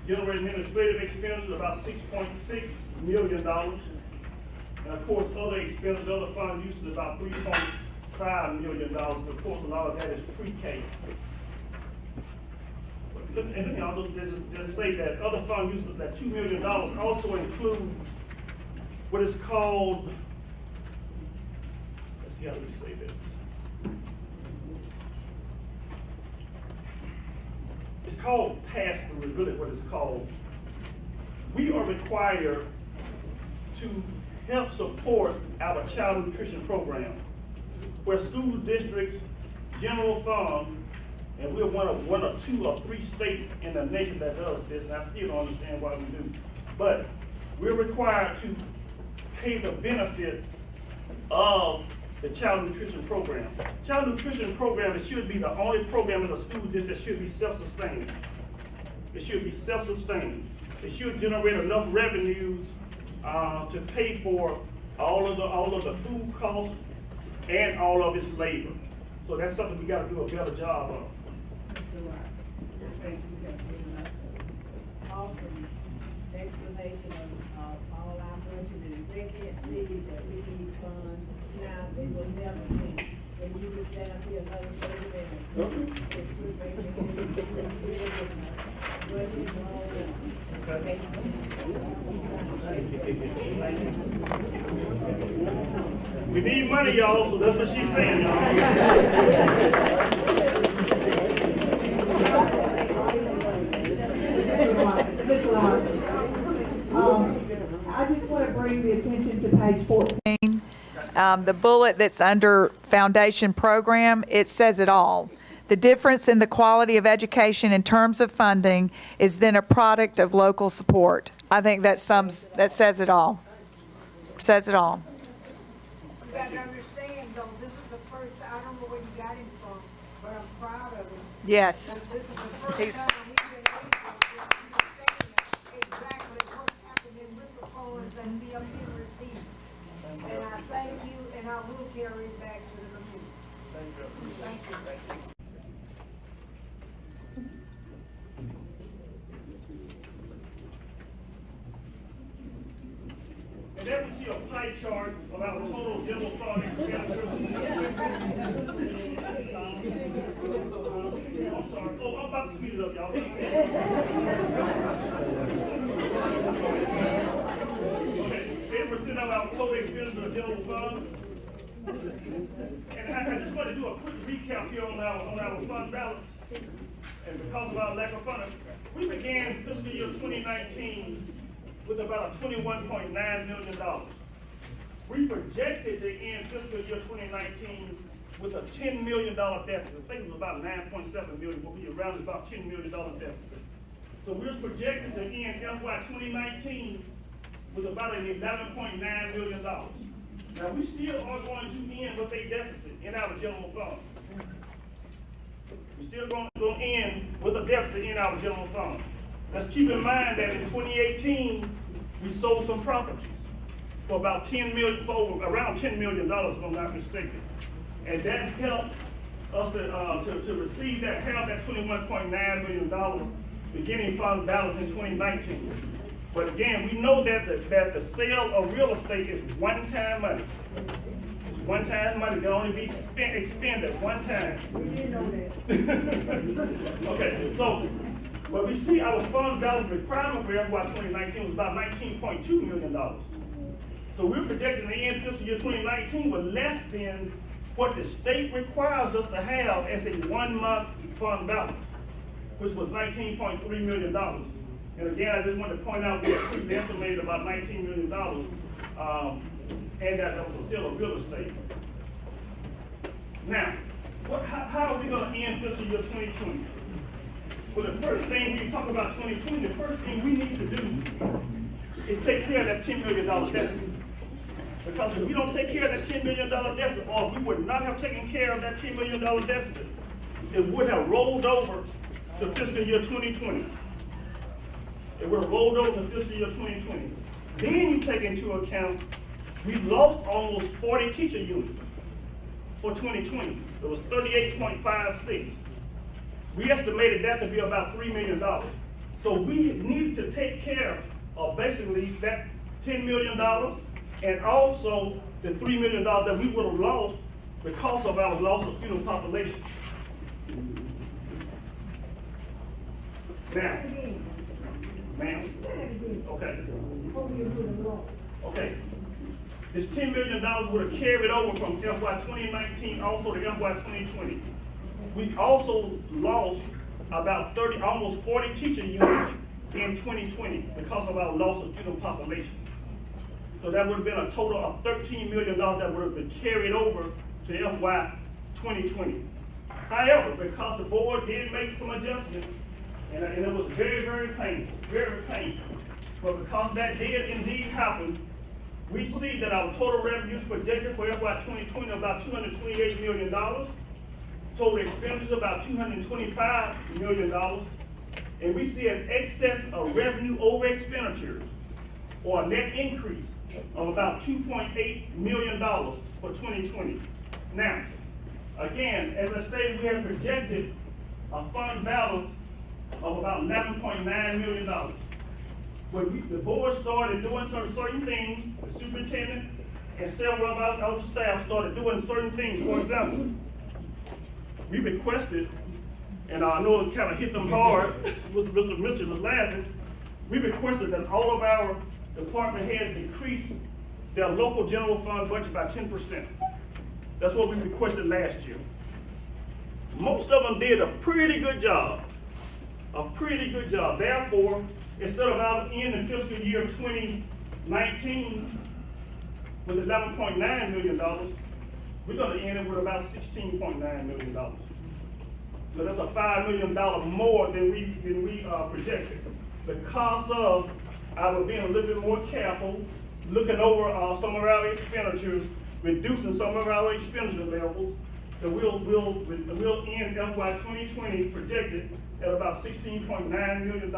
General administrative expenditures, about $6.6 million. And of course, other expenditures, other fund uses, about $3.5 million. Of course, a lot of that is pre-K. and let me also just say that other fund uses, that $2 million also includes what is called, let's see how do we say this. It's called pass-through, is really what it's called. We are required to help support our child nutrition program, where school districts, general fund, and we're one of 2 or 3 states in the nation that does this, and I still don't understand why we do. But we're required to pay the benefits of the child nutrition program. Child nutrition program, it should be the only program in the school district that should be self-sustaining. It should be self-sustaining. It should generate enough revenues to pay for all of the food costs and all of its labor. So that's something we got to do a better job of. Just thank you for giving us an awesome explanation of all our budget, and they can't see that we need funds now, they will never see. When you was down here another 30 minutes. We need money, y'all, so that's what she's saying, y'all. I just want to bring the attention to page 14. The bullet that's under Foundation Program, it says it all. The difference in the quality of education in terms of funding is then a product of local support. I think that says it all. Says it all. You got to understand, though, this is the first, I don't know where you got him from, but I'm proud of him. Yes. This is the first He's- time he's been able to understand exactly what's happening with the funds that we are being received. And I thank you, and I will carry it back to the community. Thank you. And then we see a pie chart of our total general fund expenditure. I'm sorry. Oh, I'm about to speed it up, y'all. Okay, 8% of our total expenditure of general fund. And I just want to do a quick recap here on our fund balance. And because of our lack of funding, we began fiscal year 2019 with about a $21.9 million. We projected to end fiscal year 2019 with a $10 million deficit. I think it was about $9.7 million, but we rounded about $10 million deficit. So we're projected to end FY 2019 with about an $11.9 million. Now, we still are going to end with a deficit in our general fund. We're still going to end with a deficit in our general fund. Let's keep in mind that in 2018, we sold some properties for about around $10 million, if I'm not mistaken. And that helped us to receive that, have that $21.9 million beginning fund balance in 2019. But again, we know that the sale of real estate is one-time money. It's one-time money, can only be expended one time. We didn't know that. Okay, so, but we see our fund balance requirement for FY 2019 was about $19.2 million. So we're projecting the end fiscal year 2019 with less than what the state requires us to have as a 1-month fund balance, which was $19.3 million. And again, I just want to point out we had estimated about $19 million, and that was still a real estate. Now, how are we going to end fiscal year 2020? Well, the first thing, when you talk about 2020, the first thing we need to do is take care of that $10 million deficit. Because if we don't take care of that $10 million deficit, or if we would not have taken care of that $10 million deficit, it would have rolled over to fiscal year 2020. It would have rolled over to fiscal year 2020. Then you take into account, we lost almost 40 teacher units for 2020. It was 38.56. We estimated that to be about $3 million. So we need to take care of basically that $10 million and also the $3 million that we would have lost because of our loss of student population. Now, ma'am, okay, okay. This $10 million would have carried over from FY 2019 also to FY 2020. We also lost about almost 40 teacher units in 2020 because of our loss of student population. So that would have been a total of $13 million that would have been carried over to FY 2020. However, because the board did make some adjustments, and it was very, very painful, very painful. But because that did indeed happen, we see that our total revenues projected for FY 2020 are about $228 million. Total expenditures about $225 million. And we see an excess of revenue over expenditures, or a net increase of about $2.8 million for 2020. Now, again, as I stated, we have projected a fund balance of about $11.9 million. When the board started doing certain things, the superintendent and several of our other staff started doing certain things. For example, we requested, and I know it kind of hit them hard, Mr. Mitchell was laughing, we requested that all of our department heads decrease their local general fund budget by 10%. That's what we requested last year. Most of them did a pretty good job. Therefore, instead of our end in fiscal year 2019 with $11.9 million, we're going to end it with about $16.9 million. So that's a $5 million more than we projected, because of our being a little bit more careful, looking over some of our expenditures, reducing some of our expenditure levels. That we'll end FY 2020 projected at about $16.9 million.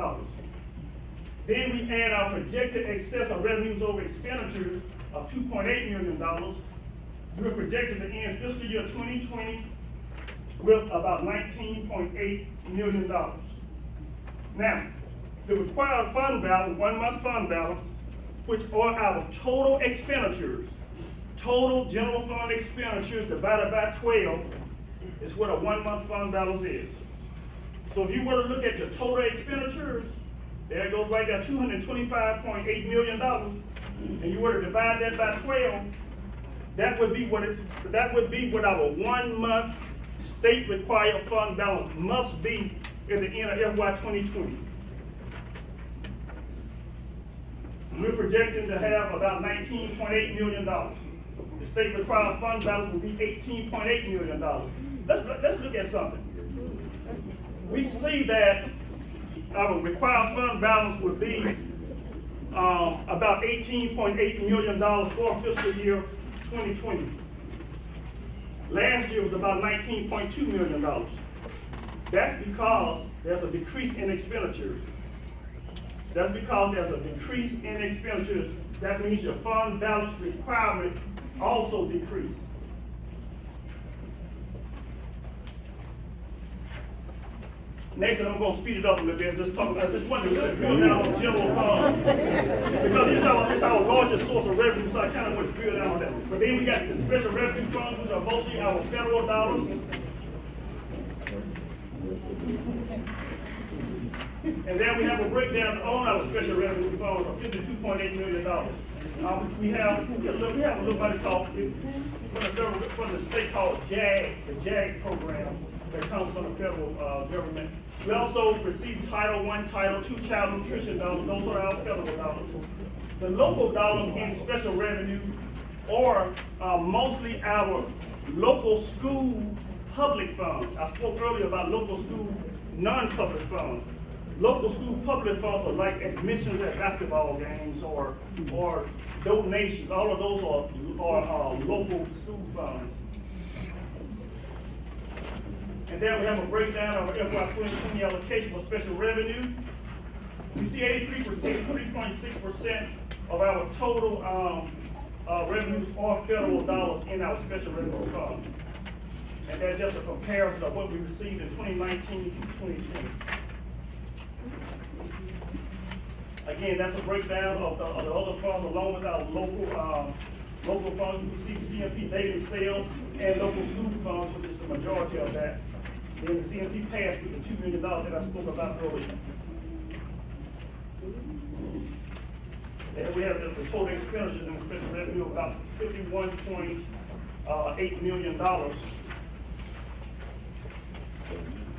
Then we add our projected excess of revenues over expenditures of $2.8 million. We're projected to end fiscal year 2020 with about $19.8 million. Now, the required fund balance, 1 month fund balance, which are our total expenditures, total general fund expenditures divided by 12 is what a 1 month fund balance is. So if you were to look at the total expenditures, there it goes right there, $225.8 million, and you were to divide that by 12, that would be what our 1 month state required fund balance must be at the end of FY 2020. We're projecting to have about $19.8 million. The state required fund balance will be $18.8 million. Let's look at something. We see that our required fund balance would be about $18.8 million for fiscal year 2020. Last year was about $19.2 million. That's because there's a decrease in expenditures. That means your fund balance requirement also decreased. Next, I'm going to speed it up a little bit. Just want to really drill down on general fund, because it's our largest source of revenue. So I kind of want to drill down on that. But then we got the special revenue funds, which are mostly our federal dollars. And then we have a breakdown on our special revenue funds of $52.8 million. We have a little money called from the state called JAG, the JAG program that comes from the federal government. We also receive Title I, Title II child nutrition dollars. Those are our federal dollars. The local dollars in special revenue are mostly our local school public funds. I spoke earlier about local school non-public funds. Local school public funds are like admissions at basketball games or donations. All of those are local school funds. And then we have a breakdown of FY 2020 allocation for special revenue. We see 83.6% of our total revenues are federal dollars in our special revenue fund. And that's just a comparison of what we received in 2019 to 2020. Again, that's a breakdown of the other funds along with our local funds. You can see CMP daily sales and local school funds, which is the majority of that. Then the CMP passed with the $2 million that I spoke about earlier. And we have the total expenditures and special revenue of about $51.8 million.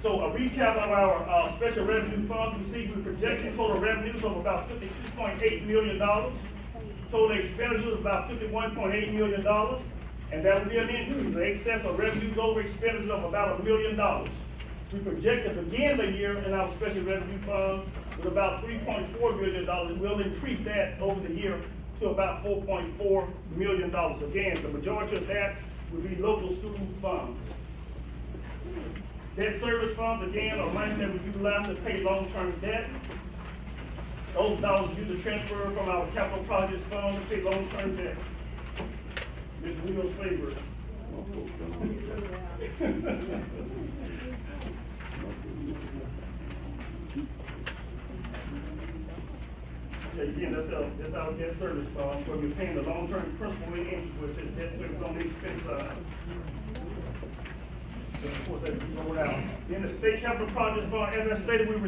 So a recap of our special revenue funds, we see we're projecting total revenues of about $52.8 million. Total expenditures of about $51.8 million. And that will be an increase, an excess of revenues over expenditures of about $1 million. We project to begin the year in our special revenue fund with about $3.4 million. We'll increase that over the year to about $4.4 million. Again, the majority of that will be local school funds. Debt service funds, again, are money that we utilize to pay long-term debt. Those dollars used to transfer from our capital projects fund to pay long-term debt. Ms. Wheels' favorite. Yeah, again, that's our debt service fund, where we're paying the long-term principal and interest, which is debt service on the expense side. Of course, that's going out. Then the state capital projects fund, as I stated, we will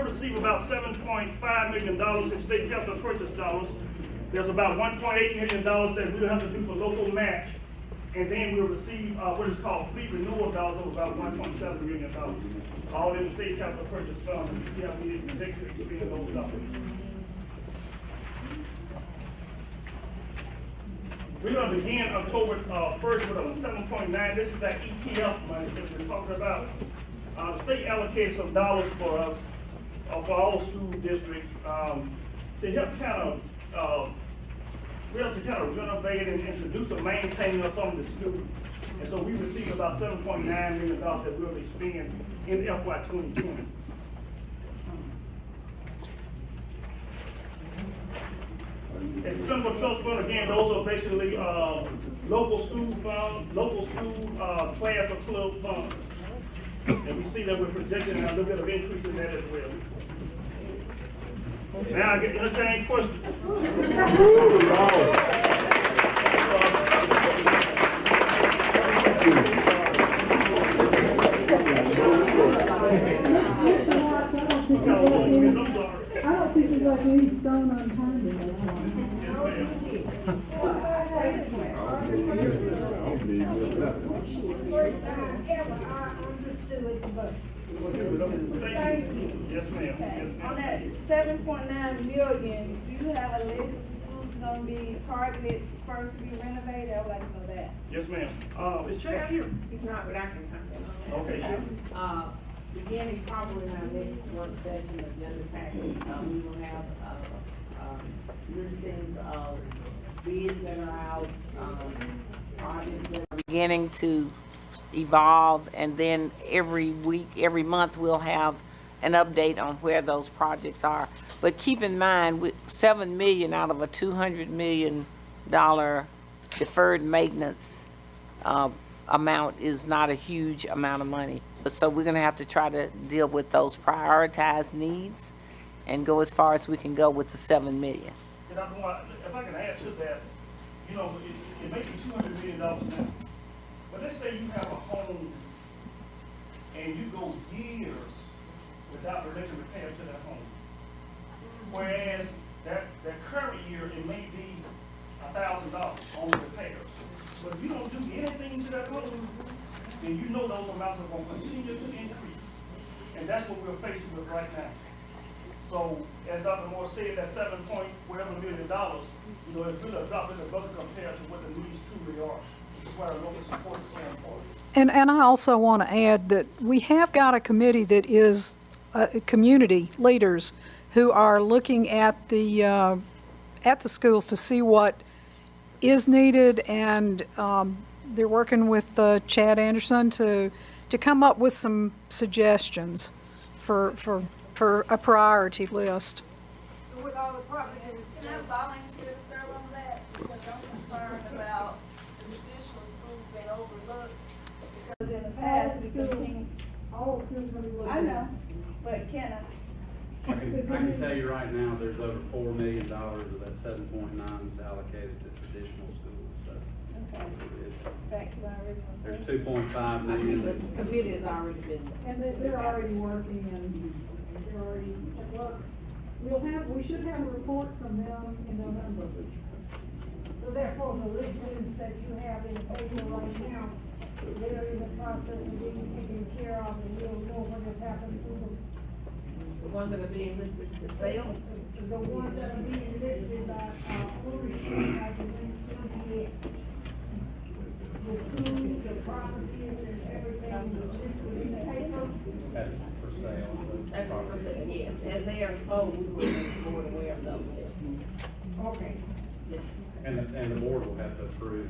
receive about $7.5 million in state capital purchase dollars. There's about $1.8 million that we'll have to do for local match. And then we'll receive what is called fleet renewal dollars of about $1.7 million. All in the state capital purchase fund, and see how we expect to expend those dollars. We're going to begin October 1st with a 7.9. This is that ETF money that we're talking about. The state allocated some dollars for us, for all school districts, to help kind of renovate and introduce the maintaining of some of the schools. And so we received about $7.9 million that we'll be spending in FY 2020. Expendable trust fund, again, those are basically local school funds, local school class or club funds. And we see that we're projecting a little bit of increase in that as well. Now I get entertaining questions. I don't think there's like any stone unturned in this one. First time ever I understood the budget. Thank you. Yes, ma'am. Yes, On ma'am. that 7.9 million, do you have a list of the schools gonna be targeted first to be renovated? I would like to know that. Yes, ma'am. Is Chad here? It's not, but I can comment on that. Okay, sure. Beginning probably in our next work session, agenda package, we will have, listings of bids that are out, projects that are Beginning to evolve, and then every week, every month, we'll have an update on where those projects are. But keep in mind, with $7 million out of a $200 million deferred maintenance amount is not a huge amount of money. So we're gonna have to try to deal with those prioritized needs and go as far as we can go with the $7 million. And I know, if I can add to that, you know, it may be $200 million now. But let's say you have a home and you go years without related repair to that home. Whereas that current year, it may be $1,000 on repairs. But if you don't do anything to that home, then you know those amounts are going to continue to increase. And that's what we're facing with right now. So, as Dr. Moore said, that $7.whatever million, you know, it's really a drop in the bucket compared to what the needs truly are. This is why our local support is so important. And I also want to add that we have got a committee that is community leaders who are looking at the schools to see what is needed, and they're working with Chad Anderson to come up with some suggestions for a priority list. With all the properties, Can I volunteer to serve on that? Because I'm concerned about the traditional schools being overlooked. Because in the past, we continue. All the schools gonna be looked I know, but can I? I can tell you right now, there's over $4 million of that 7.9 that's allocated to traditional schools, so Okay, it's, back to my original there's question. 2.5 I think million. the committee has already been. And they're already working, and they're already at work. We should have a report from them in November. So therefore, the listings that you have in the paper right now, they're in the process of being taken care of, and we'll know what has happened to them. The ones that are being listed to sale? The ones that are being listed by, ownership, like the MPS. The schools, the properties, and everything listed in the paper. That's for sale. That's what I said, yes, as they are sold, we will make the board aware of those. Okay. And the board will have to approve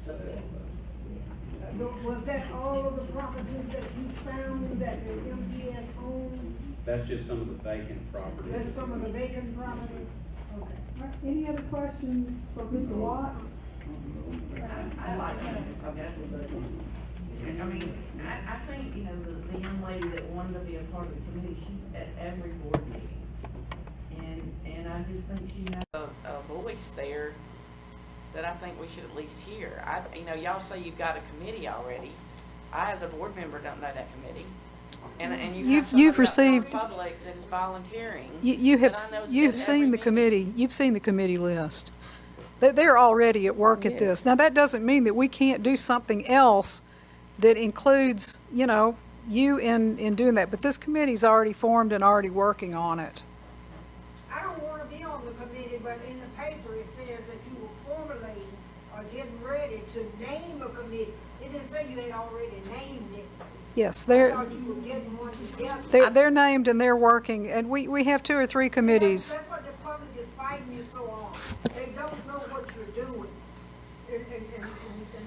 the sale of those. Was that all of the properties that you found that the MPS owned? That's just some of the vacant properties. That's some of the vacant properties? Okay. All right, any other questions for Mr. Watts? I like that, okay, but, I mean, I think, you know, the young lady that wanted to be a part of the committee, she's at every board meeting. And I just think she has a voice there that I think we should at least hear. You know, y'all say you've got a committee already. I, as a board member, don't know that committee. And You've received- public that is volunteering. You've at seen every the committee, you've seen the committee list. They're already at work at this. Now, that doesn't mean that we can't do something else that includes, you know, you in doing that, but this committee's already formed and already working on it. I don't wanna be on the committee, but in the paper it says that you were formulating or getting ready to name a committee. It didn't say you had already named it. Yes, I they're, thought you were getting one together. they're named and they're working, and we have 2 or 3 committees. That's what the public is fighting you so on. They don't know what you're doing. And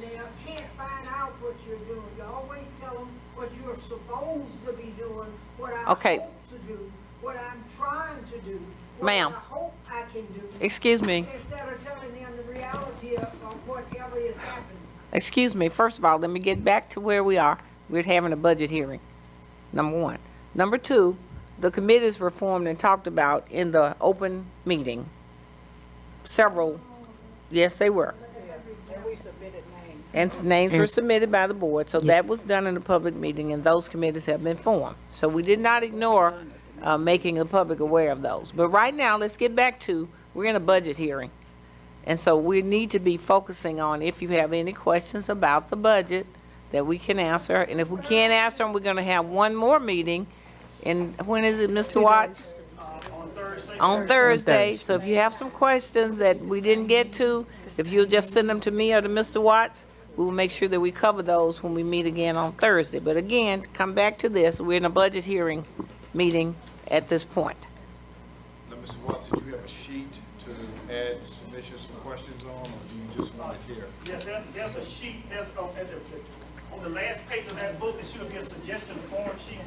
they can't find out what you're doing. You always tell them what you're supposed to be doing, what I Okay. hope to do, what I'm trying to do, what Ma'am. I hope I can do. Excuse me. Instead of telling them the reality of whatever is happening. Excuse me, first of all, let me get back to where we are. We're having a budget hearing, number 1. Number 2, the committees were formed and talked about in the open meeting. Several, yes, they were. And we submitted names. And names were submitted by the board, so that was done in a public meeting, and those committees have been formed. So we did not ignore making the public aware of those. But right now, let's get back to, we're in a budget hearing. And so we need to be focusing on if you have any questions about the budget that we can answer. And if we can't answer them, we're gonna have one more meeting. And when is it, Mr. Watts? On Thursday. On Thursday. So if you have some questions that we didn't get to, if you'll just send them to me or to Mr. Watts, we will make sure that we cover those when we meet again on Thursday. But again, to come back to this, we're in a budget hearing meeting at this point. Now, Mr. Watts, did you have a sheet to add submissions and questions on, or do you just want it here? Yes, there's a sheet, on the last page of that book, there should be a suggestion form sheet.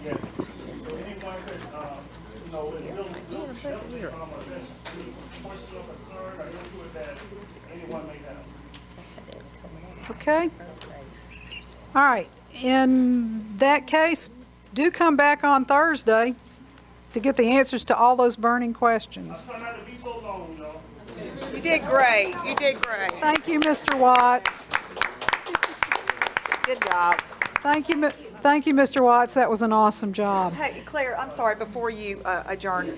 Yes, so anyone could, you know, we'll definitely, address any question or concern or input that anyone may have. Okay? All right, in that case, do come back on Thursday to get the answers to all those burning questions. Try not to be so long, you know. You did great. You did great. Thank you, Mr. Watts. Good job. Thank you, Mr. Watts. That was an awesome job. Hey, Claire, I'm sorry, before you adjourn,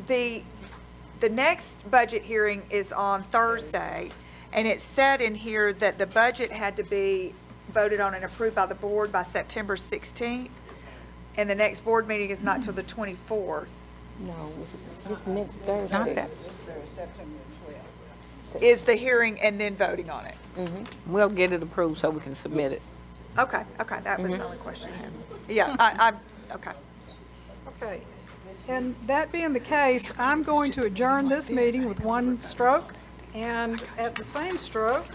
the next budget hearing is on Thursday, and it said in here that the budget had to be voted on and approved by the board by September 16th, and the next board meeting is not till the 24th. No, this next Thursday. Not that. September 12th. Is the hearing and then voting on it? We'll get it approved so we can submit it. Okay, that was the only question I had. Yeah, okay. Okay. And that being the case, I'm going to adjourn this meeting with one stroke, and at the same stroke,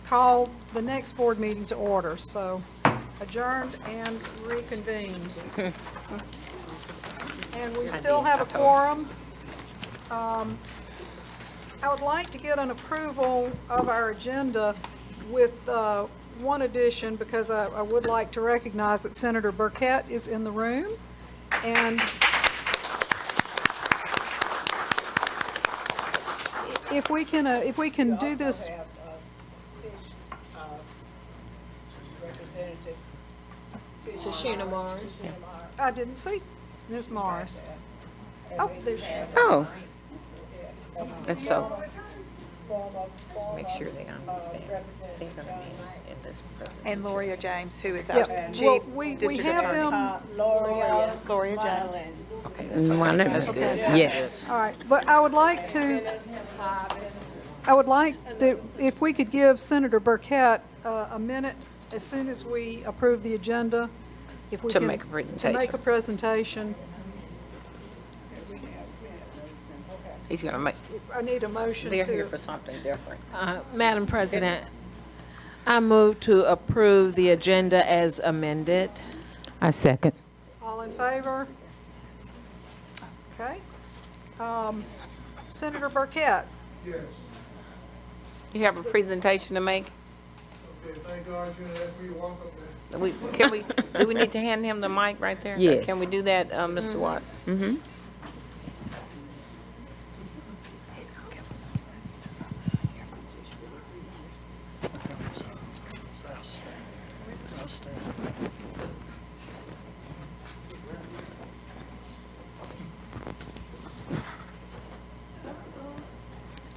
call the next board meeting to order. So adjourned and reconvened. And we still have a quorum. I would like to get an approval of our agenda with one addition, because I would like to recognize that Senator Burkett is in the room. And if we can do this. Representative Tashina Morris. I didn't see Ms. Morris. Oh, there's, Oh. And so, Make make sure they understand. They're gonna be in this presentation. And Loria James, who is our yes, well, chief we district have attorney. them, Gloria James. Okay, that's good. Yes. all right, but I would like that if we could give Senator Burkett a minute as soon as we approve the agenda, if we To can. make a presentation. To make a presentation. He's gonna make, I need a motion they're here to, for something different. Madam President, I move to approve the agenda as amended. I second. all in favor? Okay. Senator Burkett, Yes. You have a presentation to make? Okay, thank God you let me walk up there. Do we need to hand him the mic right there? Yes. Can we do that, Mr. Watts? Mm-hmm.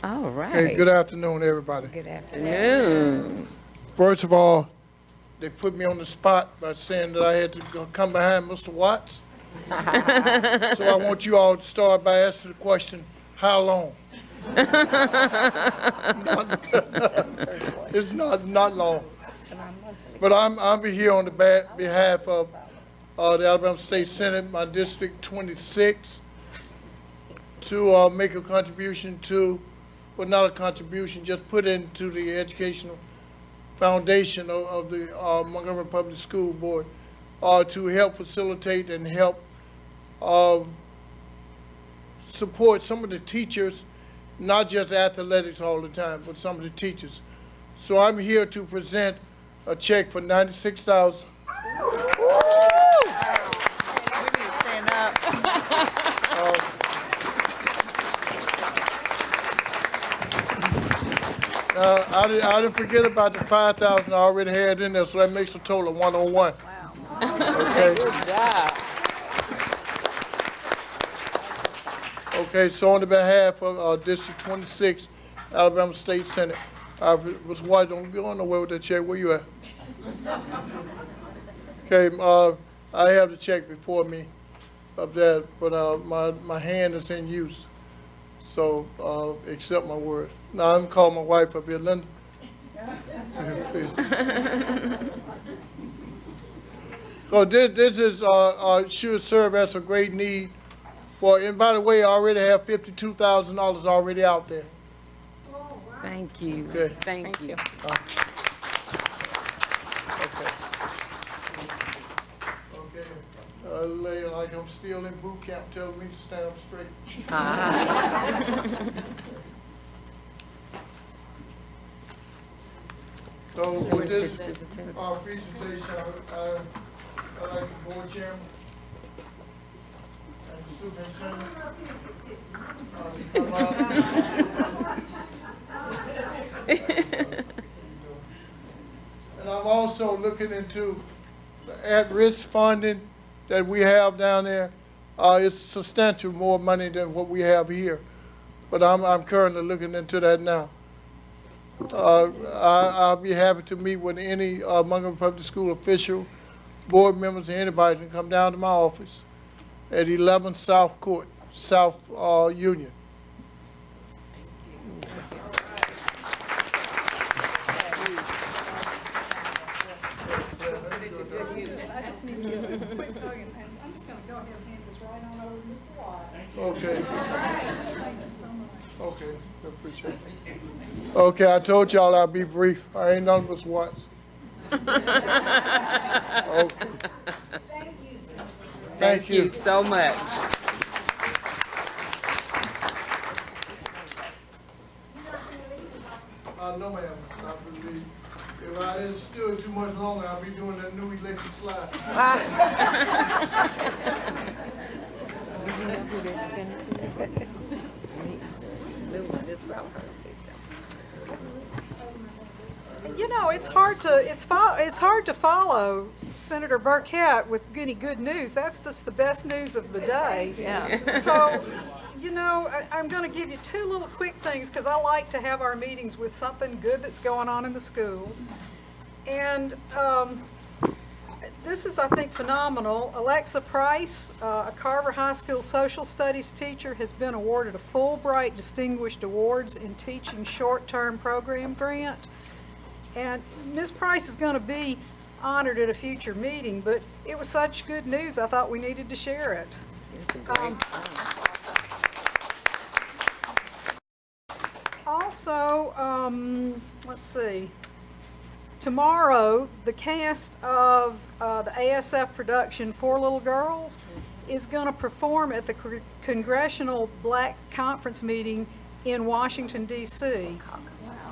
All right. Hey, good afternoon, everybody. Good afternoon. First of all, they put me on the spot by saying that I had to go come behind Mr. Watts. So I want you all to start by asking the question, how long? It's not long. But I'm here on the behalf of the Alabama State Senate, my District 26, to make a contribution to, well, not a contribution, just put into the educational foundation of the Montgomery Public School Board to help facilitate and help support some of the teachers, not just athletics all the time, but some of the teachers. So I'm here to present a check for $96,000. Stand up. I didn't forget about the $5,000 I already had in there, so that makes a total of 101. Okay. Okay, so on the behalf of District 26, Alabama State Senate, I was watching, don't be on nowhere with that check, where you at? Okay, I have the check before me up there, but my hand is in use, so accept my word. Now, I'm calling my wife up here, Linda. Please. So this is, should serve as a great need for, and by the way, I already have $52,000 already out there. Thank you. Okay. Thank you. Okay. Lady, like I'm still in boot camp, telling me to stand up straight. So with this presentation, I'd like the board chairman and the superintendent to come up. And I'm also looking into the at-risk funding that we have down there. It's substantial more money than what we have here, but I'm currently looking into that now. I'll be happy to meet with any Montgomery Public School official, board members, and anybody can come down to my office at 11 South Court, South Union. I just need to give a quick hug, and I'm just gonna go ahead and hand this right on over to Mr. Watts. Okay. Thank you so much. Okay, I appreciate it. Okay, I told y'all I'd be brief. I ain't none of us Watts. Okay. Thank you. So much. No, ma'am, I believe. If I stood too much longer, I'll be doing that new electric slide. You know, it's hard to follow Senator Burkett with any good news. That's just the best news of the day. Yeah. So, I'm going to give you two little quick things because I like to have our meetings with something good that's going on in the schools. And this is, I think, phenomenal. Alexa Price, a Carver High School social studies teacher, has been awarded a Fulbright Distinguished Awards in Teaching Short-Term Program Grant. And Ms. Price is going to be honored at a future meeting, but it was such good news, I thought we needed to share it. Also, let's see. Tomorrow, the cast of the ASF production, Four Little Girls, is going to perform at the Congressional Black Conference meeting in Washington, D.C.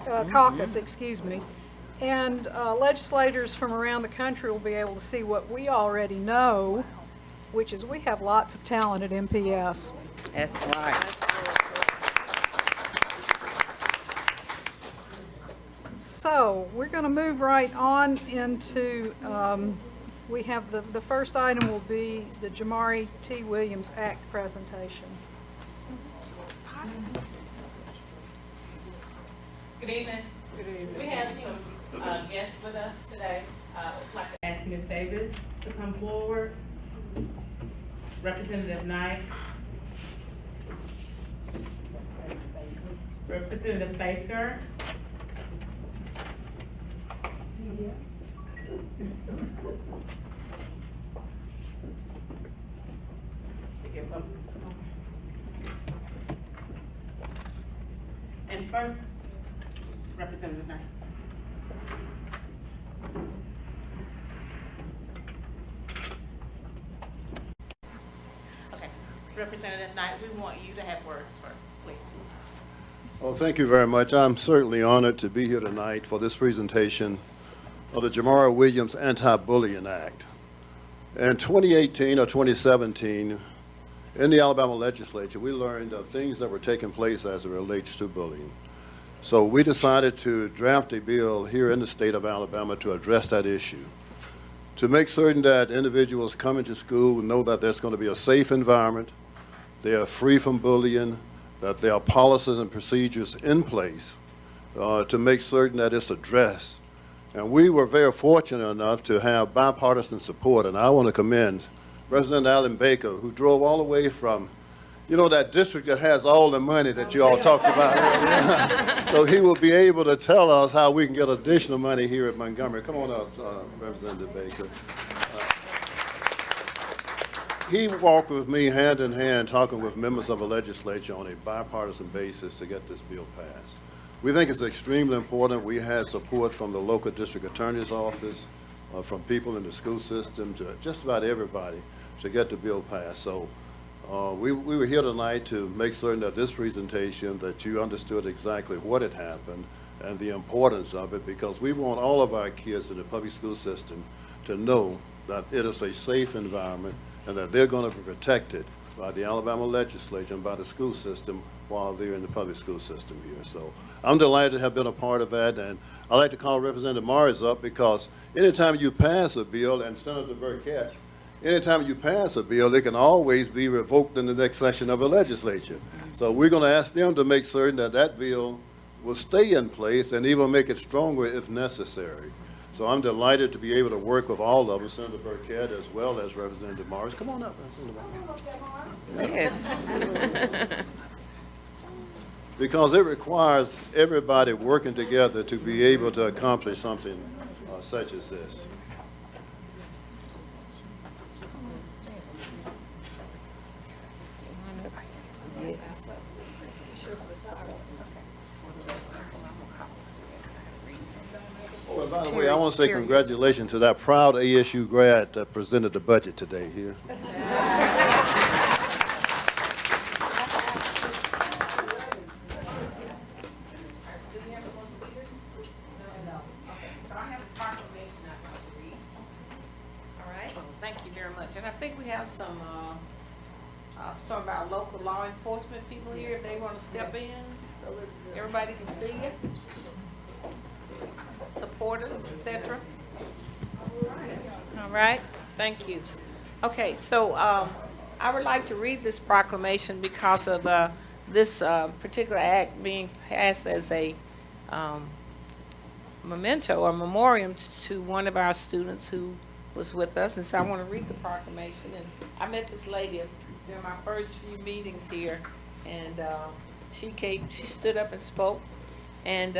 Caucus, excuse me. And legislators from around the country will be able to see what we already know, which is we have lots of talent at MPS. That's right. So, we're going to move right on into, we have the first item will be the Jamari T. Williams Act presentation. Good evening. Good evening. We have some guests with us today. I'd like to ask Ms. Davis to come forward. Representative Knight. Representative Baker. And first, Representative Knight. Okay, Representative Knight, we want you to have words first, please. Well, thank you very much. I'm certainly honored to be here tonight for this presentation of the Jamari Williams Anti-Bullying Act. In 2018 or 2017, in the Alabama legislature, we learned of things that were taking place as it relates to bullying. So we decided to draft a bill here in the state of Alabama to address that issue, to make certain that individuals coming to school know that there's going to be a safe environment, they are free from bullying, that there are policies and procedures in place to make certain that it's addressed. And we were very fortunate enough to have bipartisan support, and I want to commend Representative Alan Baker, who drove all the way from, that district that has all the money that you all talked about earlier. So he will be able to tell us how we can get additional money here at Montgomery. Come on up, Representative Baker. He walked with me hand in hand, talking with members of the legislature on a bipartisan basis to get this bill passed. We think it's extremely important. We had support from the local district attorney's office, from people in the school system, to just about everybody to get the bill passed. So we were here tonight to make certain that this presentation, that you understood exactly what had happened and the importance of it, because we want all of our kids in the public school system to know that it is a safe environment and that they're going to be protected by the Alabama legislature and by the school system while they're in the public school system here. So I'm delighted to have been a part of that, and I'd like to call Representative Morris up, because anytime you pass a bill, and Senator Burkett, anytime you pass a bill, it can always be revoked in the next session of the legislature. So we're going to ask them to make certain that that bill will stay in place and even make it stronger if necessary. So I'm delighted to be able to work with all of them, Senator Burkett as well as Representative Morris. Come on up, Representative Morris. Yes. Because it requires everybody working together to be able to accomplish something such as this. Oh, and by the way, I want to say congratulations to that proud ASU grad that presented the budget today here. And I think we have some of our local law enforcement people here, if they want to step in, so that everybody can see you. supporters, et cetera? All right, thank you. Okay, so I would like to read this proclamation because of this particular act being passed as a memento or memoriam to one of our students who was with us. And so I want to read the proclamation. And I met this lady during my first few meetings here, and she stood up and spoke. And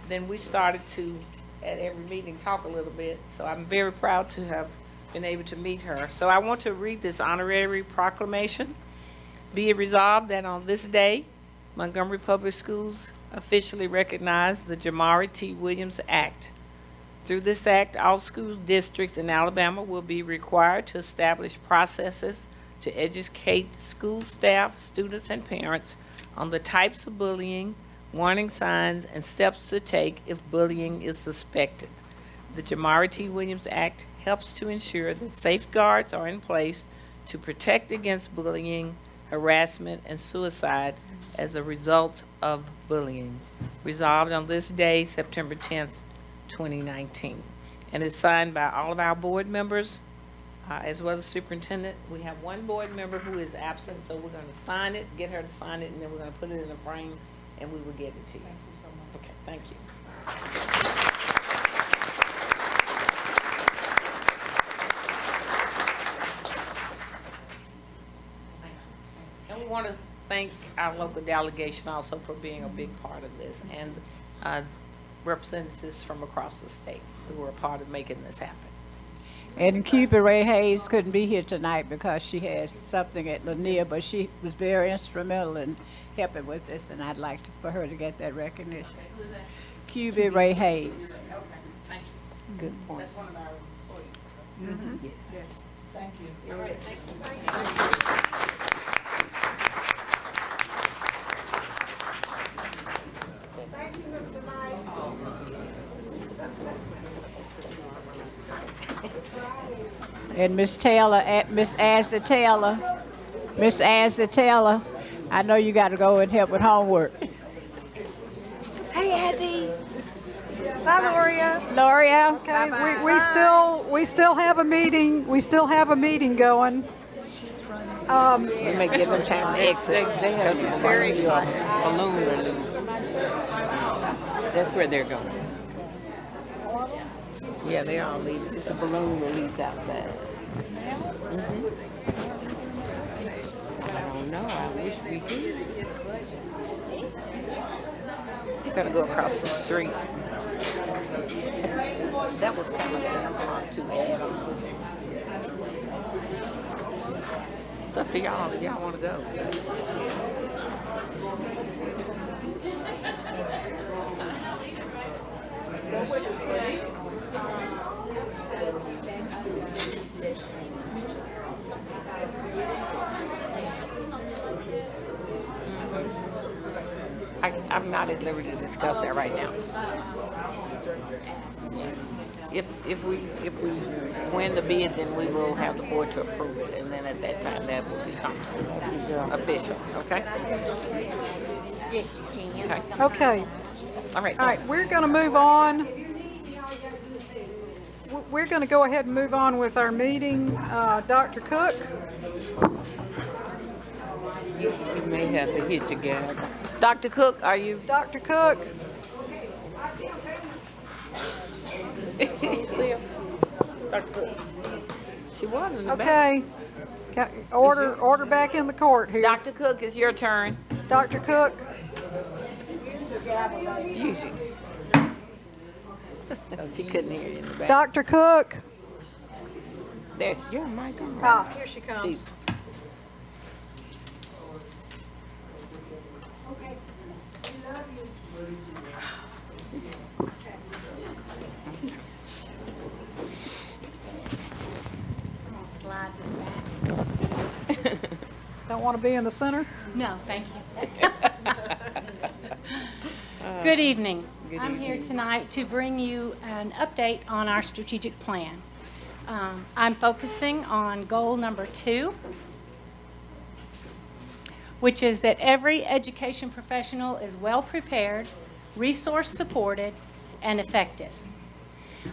then we started to, at every meeting, talk a little bit. So I'm very proud to have been able to meet her. So I want to read this honorary proclamation. Be it resolved that on this day, Montgomery Public Schools officially recognize the Jamari T. Williams Act. Through this act, all school districts in Alabama will be required to establish processes to educate school staff, students, and parents on the types of bullying, warning signs, and steps to take if bullying is suspected. The Jamari T. Williams Act helps to ensure that safeguards are in place to protect against bullying, harassment, and suicide as a result of bullying. Resolved on this day, September 10th, 2019. And it's signed by all of our board members, as well as the superintendent. We have one board member who is absent, so we're going to sign it, get her to sign it, and then we're going to put it in a frame, and we will get it to you. Thank you so much. Okay, thank you. And we want to thank our local delegation also for being a big part of this, and representatives from across the state who were a part of making this happen. And Cuba Ray Hayes couldn't be here tonight because she has something at Lanier, but she was very instrumental in helping with this, and I'd like for her to get that recognition. Okay, who is that? Cuba Ray Hayes. Okay, thank you. Good point. That's one of our employees. Mm-hmm. Yes. Yes. Thank you. All right, thank you. Thank you, Mr. Mike. And Miss Taylor, Miss Ashley Taylor, Miss Ashley Taylor, I know you got to go and help with homework. Hey, Azzy. Bye, Loria. Loria, Okay, Bye-bye. we still have a meeting, going. We may give them time to exit because it's very balloon release. That's where they're going. Yeah, they all leave. It's a balloon release outside. I don't know. I wish we could. They're gonna go across the street. That was kind of too bad. It's up to y'all if y'all want to go. I'm not at liberty to discuss that right now. If we win the bid, then we will have the board to approve it, and then at that time that will become official. Okay? Yes, you can. Okay, All right. all right, we're going to move on. We're going to go ahead and move on with our meeting. Dr. Cook? You may have to hit together. Dr. Cook, are you? Dr. Cook? Dr. Cook. She was in the back. Okay. Order back in the court here. Dr. Cook, it's your turn. Dr. Cook? Use it. She couldn't hear you in the back. Dr. Cook? There's your mic on. Ah, here she comes. Okay. We love you. Slide this back. Don't want to be in the center? No, thank you. Good evening. I'm here tonight to bring you an update on our strategic plan. I'm focusing on goal number 2, which is that every education professional is well prepared, resource supported, and effective.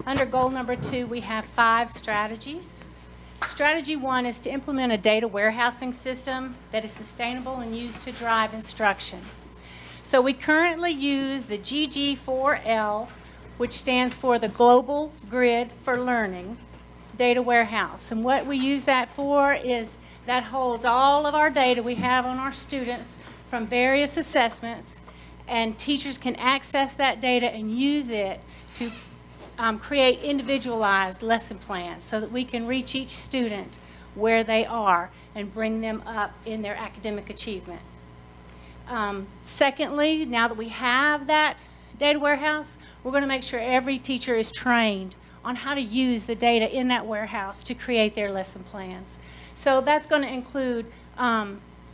Under goal number 2, we have 5 strategies. Strategy 1 is to implement a data warehousing system that is sustainable and used to drive instruction. So we currently use the GG4L, which stands for the Global Grid for Learning data warehouse. And what we use that for is that holds all of our data we have on our students from various assessments, and teachers can access that data and use it to create individualized lesson plans so that we can reach each student where they are and bring them up in their academic achievement. Secondly, now that we have that data warehouse, we're going to make sure every teacher is trained on how to use the data in that warehouse to create their lesson plans. So that's going to include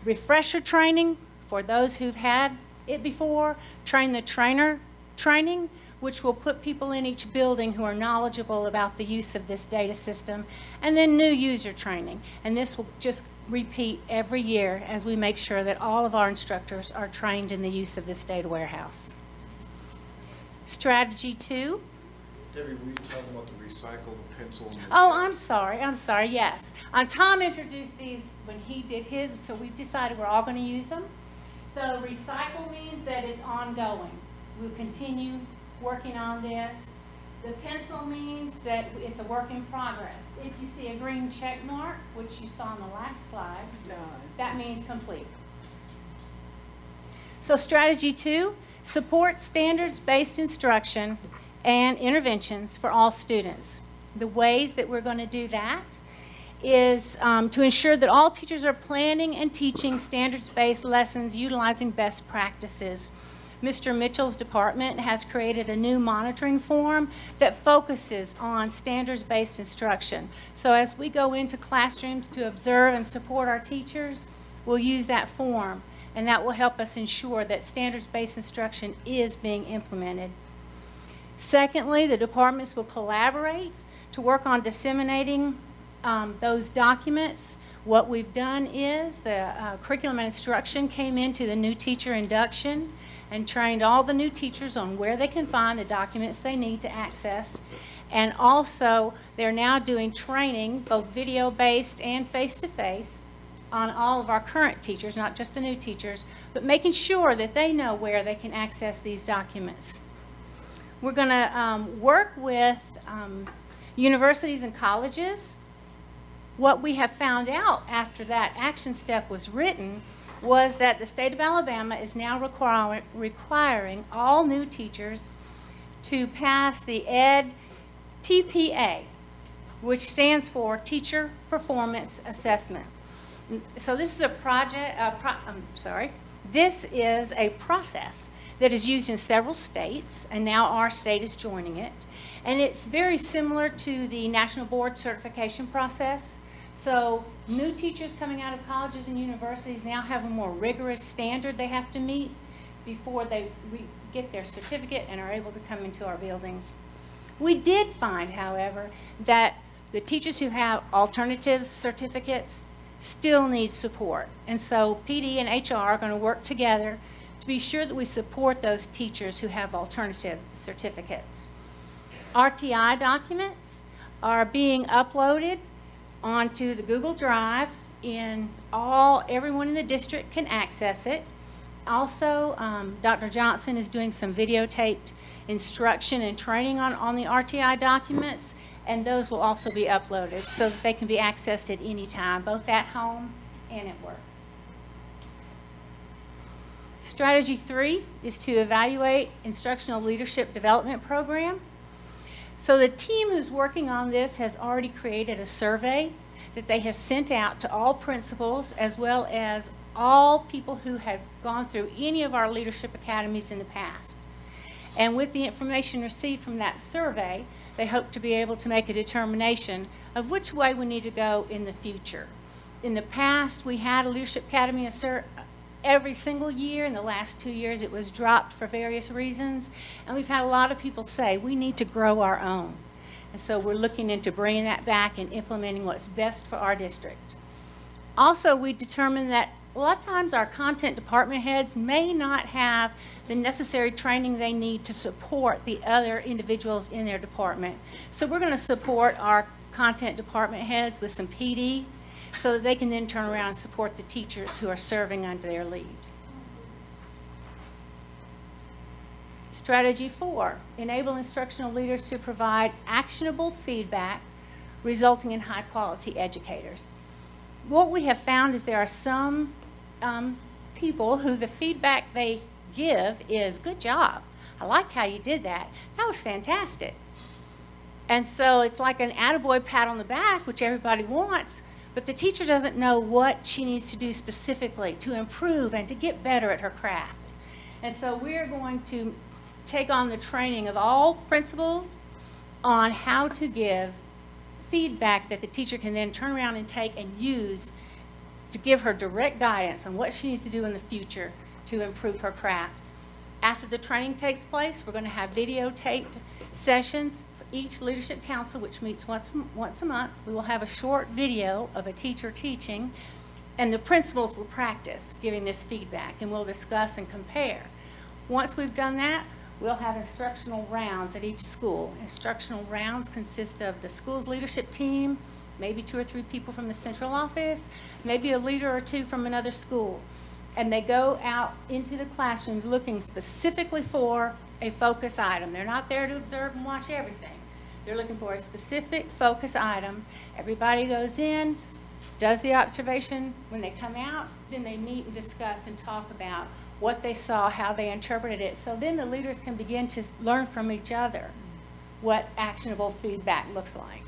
refresher training for those who've had it before, train the trainer training, which will put people in each building who are knowledgeable about the use of this data system, and then new user training. And this will just repeat every year as we make sure that all of our instructors are trained in the use of this data warehouse. Strategy 2. Debbie, were you talking about the recycle, the pencil? And the Oh, I'm sorry, yes. Tom introduced these when he did his, so we decided we're all going to use them. The recycle means that it's ongoing. We'll continue working on this. The pencil means that it's a work in progress. If you see a green check mark, which you saw on the last slide, that means complete. So strategy 2, support standards-based instruction and interventions for all students. The ways that we're going to do that is to ensure that all teachers are planning and teaching standards-based lessons utilizing best practices. Mr. Mitchell's department has created a new monitoring form that focuses on standards-based instruction. So as we go into classrooms to observe and support our teachers, we'll use that form, and that will help us ensure that standards-based instruction is being implemented. Secondly, the departments will collaborate to work on disseminating those documents. What we've done is the curriculum and instruction came into the new teacher induction and trained all the new teachers on where they can find the documents they need to access. And also, they're now doing training, both video-based and face-to-face, on all of our current teachers, not just the new teachers, but making sure that they know where they can access these documents. We're going to work with universities and colleges. What we have found out after that action step was written was that the state of Alabama is now requiring all new teachers to pass the ED TPA, which stands for Teacher Performance Assessment. So this is a this is a process that is used in several states, and now our state is joining it. And it's very similar to the National Board Certification process. So new teachers coming out of colleges and universities now have a more rigorous standard they have to meet before they get their certificate and are able to come into our buildings. We did find, however, that the teachers who have alternative certificates still need support. And so PD and HR are going to work together to be sure that we support those teachers who have alternative certificates. RTI documents are being uploaded onto the Google Drive, and everyone in the district can access it. Also, Dr. Johnson is doing some videotaped instruction and training on the RTI documents, and those will also be uploaded so that they can be accessed at any time, both at home and at work. Strategy 3 is to evaluate instructional leadership development program. So the team who's working on this has already created a survey that they have sent out to all principals as well as all people who have gone through any of our leadership academies in the past. And with the information received from that survey, they hope to be able to make a determination of which way we need to go in the future. In the past, we had a leadership academy every single year. In the last 2 years, it was dropped for various reasons. And we've had a lot of people say, we need to grow our own. And so we're looking into bringing that back and implementing what's best for our district. Also, we determined that a lot of times our content department heads may not have the necessary training they need to support the other individuals in their department. So we're going to support our content department heads with some PD so that they can then turn around and support the teachers who are serving under their lead. Strategy 4, enable instructional leaders to provide actionable feedback resulting in high-quality educators. What we have found is there are some people who the feedback they give is, good job, I like how you did that, that was fantastic. And so it's like an attaboy pat on the back, which everybody wants, but the teacher doesn't know what she needs to do specifically to improve and to get better at her craft. And so we're going to take on the training of all principals on how to give feedback that the teacher can then turn around and take and use to give her direct guidance on what she needs to do in the future to improve her craft. After the training takes place, we're going to have videotaped sessions for each leadership council, which meets once a month. We will have a short video of a teacher teaching, and the principals will practice giving this feedback, and we'll discuss and compare. Once we've done that, we'll have instructional rounds at each school. Instructional rounds consist of the school's leadership team, maybe 2 or 3 people from the central office, maybe a leader or 2 from another school. And they go out into the classrooms looking specifically for a focus item. They're not there to observe and watch everything. They're looking for a specific focus item. Everybody goes in, does the observation. When they come out, then they meet and discuss and talk about what they saw, how they interpreted it. So then the leaders can begin to learn from each other what actionable feedback looks like.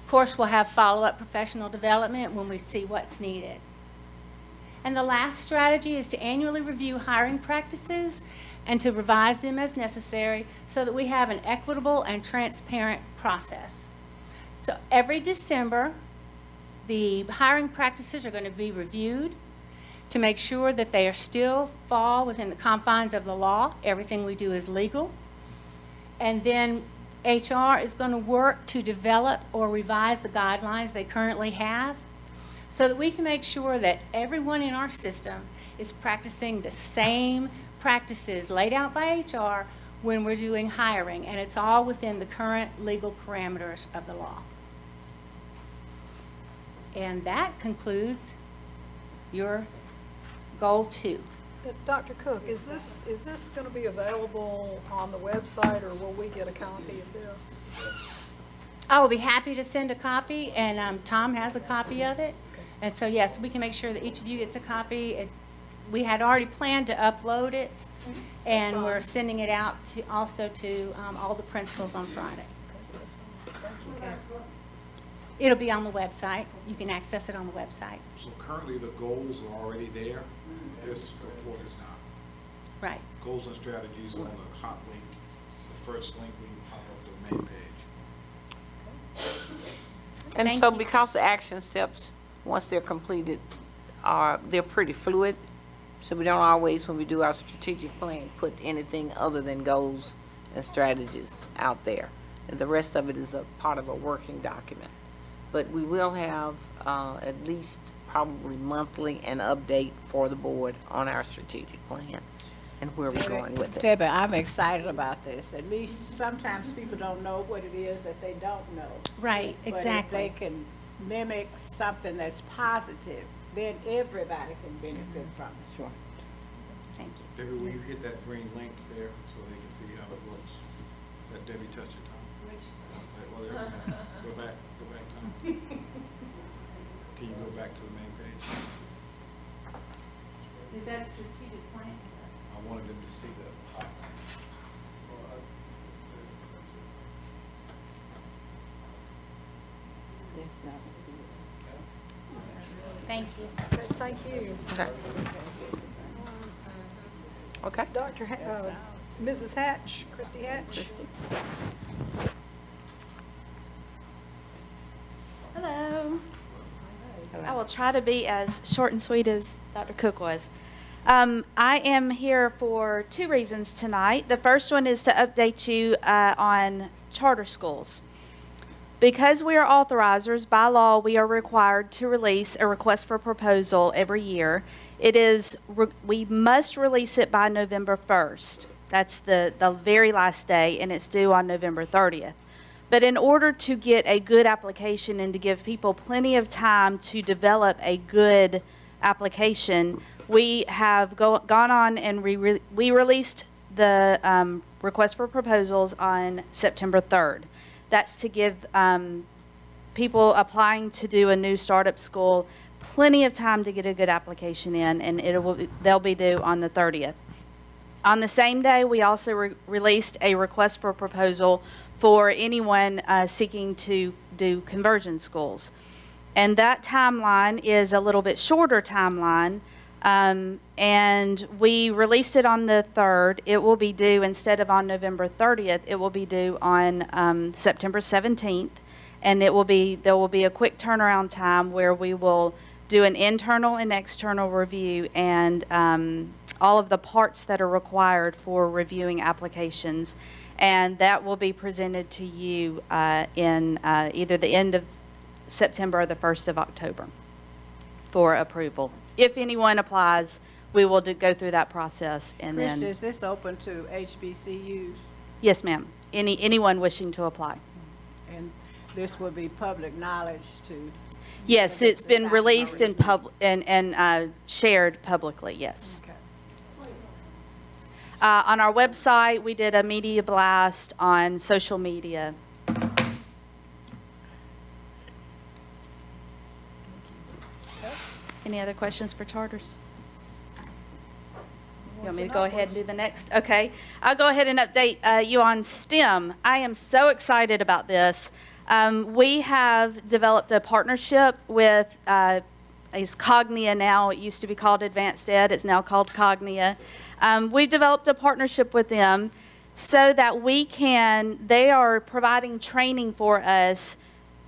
Of course, we'll have follow-up professional development when we see what's needed. And the last strategy is to annually review hiring practices and to revise them as necessary so that we have an equitable and transparent process. So every December, the hiring practices are going to be reviewed to make sure that they are still fall within the confines of the law. Everything we do is legal. And then HR is going to work to develop or revise the guidelines they currently have so that we can make sure that everyone in our system is practicing the same practices laid out by HR when we're doing hiring, and it's all within the current legal parameters of the law. And that concludes your goal 2. Dr. Cook, is this going to be available on the website, or will we get a copy of this? I will be happy to send a copy, and Tom has a copy of it. And so, yes, we can make sure that each of you gets a copy. We had already planned to upload it, and we're sending it out to also to all the principals on Friday. It'll be on the website. You can access it on the website. So currently the goals are already there. This report is not. Right. Goals and strategies on the hot link. It's the first link when you pop up the main page. And so because the action steps, once they're completed, they're pretty fluid. So we don't always, when we do our strategic plan, put anything other than goals and strategies out there. And the rest of it is a part of a working document. But we will have at least probably monthly an update for the board on our strategic plan and where we're going with it. Debbie, I'm excited about this. At least sometimes people don't know what it is that they don't know. Right, exactly. But if they can mimic something that's positive, then everybody can benefit from it. Sure. Thank you. Debbie, will you hit that green link there so they can see how it looks? Let Debbie touch it, Tom. Which? Go back, Tom. Can you go back to the main page? Is that strategic plan? I wanted them to see the hot link. Thank you. Thank you. Okay. Okay. Mrs. Hatch, Christy Hatch. Hello. I will try to be as short and sweet as Dr. Cook was. I am here for 2 reasons tonight. The first one is to update you on charter schools. Because we are authorizers, by law, we are required to release a request for proposal every year. We must release it by November 1st. That's the very last day, and it's due on November 30th. But in order to get a good application and to give people plenty of time to develop a good application, we have gone on and we released the request for proposals on September 3rd. That's to give people applying to do a new startup school plenty of time to get a good application in, and they'll be due on the 30th. On the same day, we also released a request for proposal for anyone seeking to do conversion schools. And that timeline is a little bit shorter timeline, and we released it on the 3rd. It will be due, instead of on November 30th, it will be due on September 17th, and there will be a quick turnaround time where we will do an internal and external review and all of the parts that are required for reviewing applications, and that will be presented to you in either the end of September or the 1st of October for approval. If anyone applies, we will go through that process, and Krista, then. is this open to HBCUs? Yes, ma'am. Anyone wishing to apply. And this will be public knowledge to? Yes, it's been released and shared publicly, yes. Okay. On our website, we did a media blast on social media. Any other questions for charters? You want me to go ahead and do the next? Okay. I'll go ahead and update you on STEM. I am so excited about this. We have developed a partnership with it's Cognia now. It used to be called Advanced Ed. It's now called Cognia. We've developed a partnership with them so that they are providing training for us,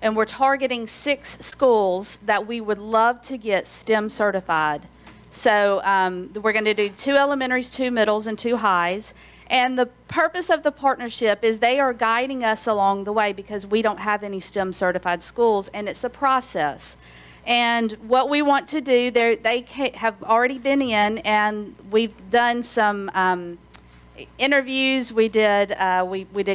and we're targeting 6 schools that we would love to get STEM certified. So we're going to do 2 elementaries, 2 middles, and 2 highs. And the purpose of the partnership is they are guiding us along the way because we don't have any STEM certified schools, and it's a process. And what we want to do, they have already been in, and we've done some interviews. We did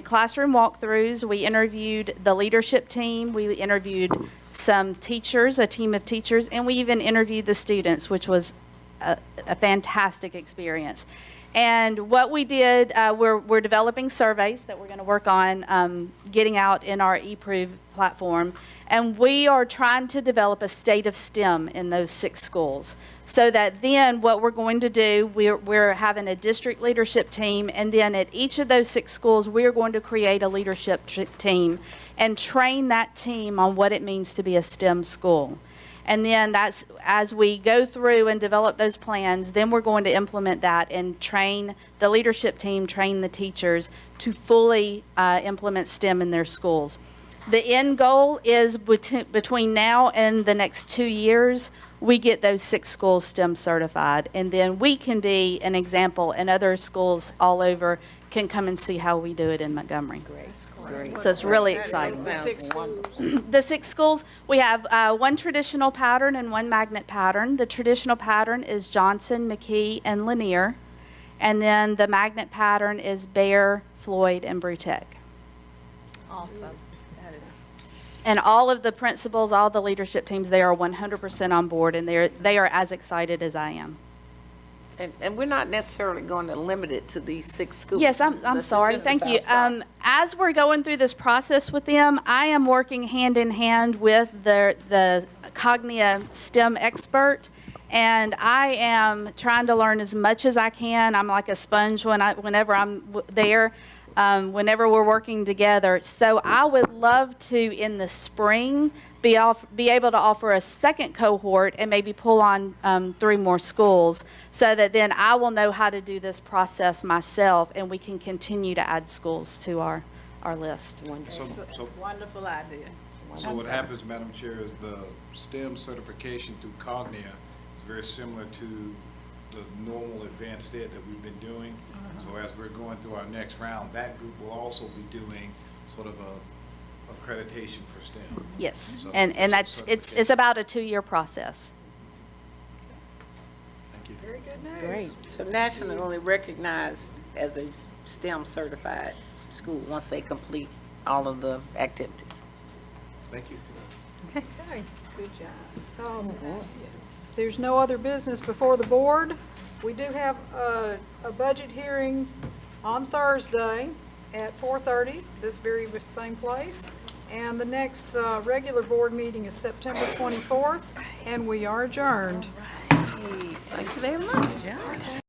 classroom walkthroughs. We interviewed the leadership team. We interviewed some teachers, a team of teachers, and we even interviewed the students, which was a fantastic experience. And what we did, we're developing surveys that we're going to work on getting out in our eProve platform. And we are trying to develop a state of STEM in those 6 schools. So that then what we're going to do, we're having a district leadership team, and then at each of those 6 schools, we're going to create a leadership team and train that team on what it means to be a STEM school. And then that's, as we go through and develop those plans, then we're going to implement that and train the leadership team, train the teachers to fully implement STEM in their schools. The end goal is between now and the next 2 years, we get those 6 schools STEM certified, and then we can be an example, and other schools all over can come and see how we do it in Montgomery. Great. So it's really exciting. The 6 schools, we have 1 traditional pattern and 1 magnet pattern. The traditional pattern is Johnson, McKee, and Lanier, and then the magnet pattern is Bear, Floyd, and Brutech. Awesome. And all of the principals, all the leadership teams, they are 100% on board, and they are as excited as I am. And we're not necessarily going to limit it to these 6 schools. Yes, I'm sorry. Thank you. As we're going through this process with them, I am working hand in hand with the Cognia STEM expert, and I am trying to learn as much as I can. I'm like a sponge whenever I'm there. Whenever we're working together. So I would love to, in the spring, be able to offer a second cohort and maybe pull on 3 more schools, so that then I will know how to do this process myself, and we can continue to add schools to our list. It's a wonderful idea. So what happens, Madam Chair, is the STEM certification through Cognia is very similar to the normal advanced ed that we've been doing. So as we're going through our next round, that group will also be doing sort of a accreditation for STEM. Yes, So- and so that's, it's about a 2-year process. Thank you. Very good news. Great. So nationally recognized as a STEM certified school once they complete all of the activities. Thank you. Okay, good job. There's no other business before the board. We do have a budget hearing on Thursday at 4:30, this very same place. And the next regular board meeting is September 24th, and we are adjourned. Thank you very much.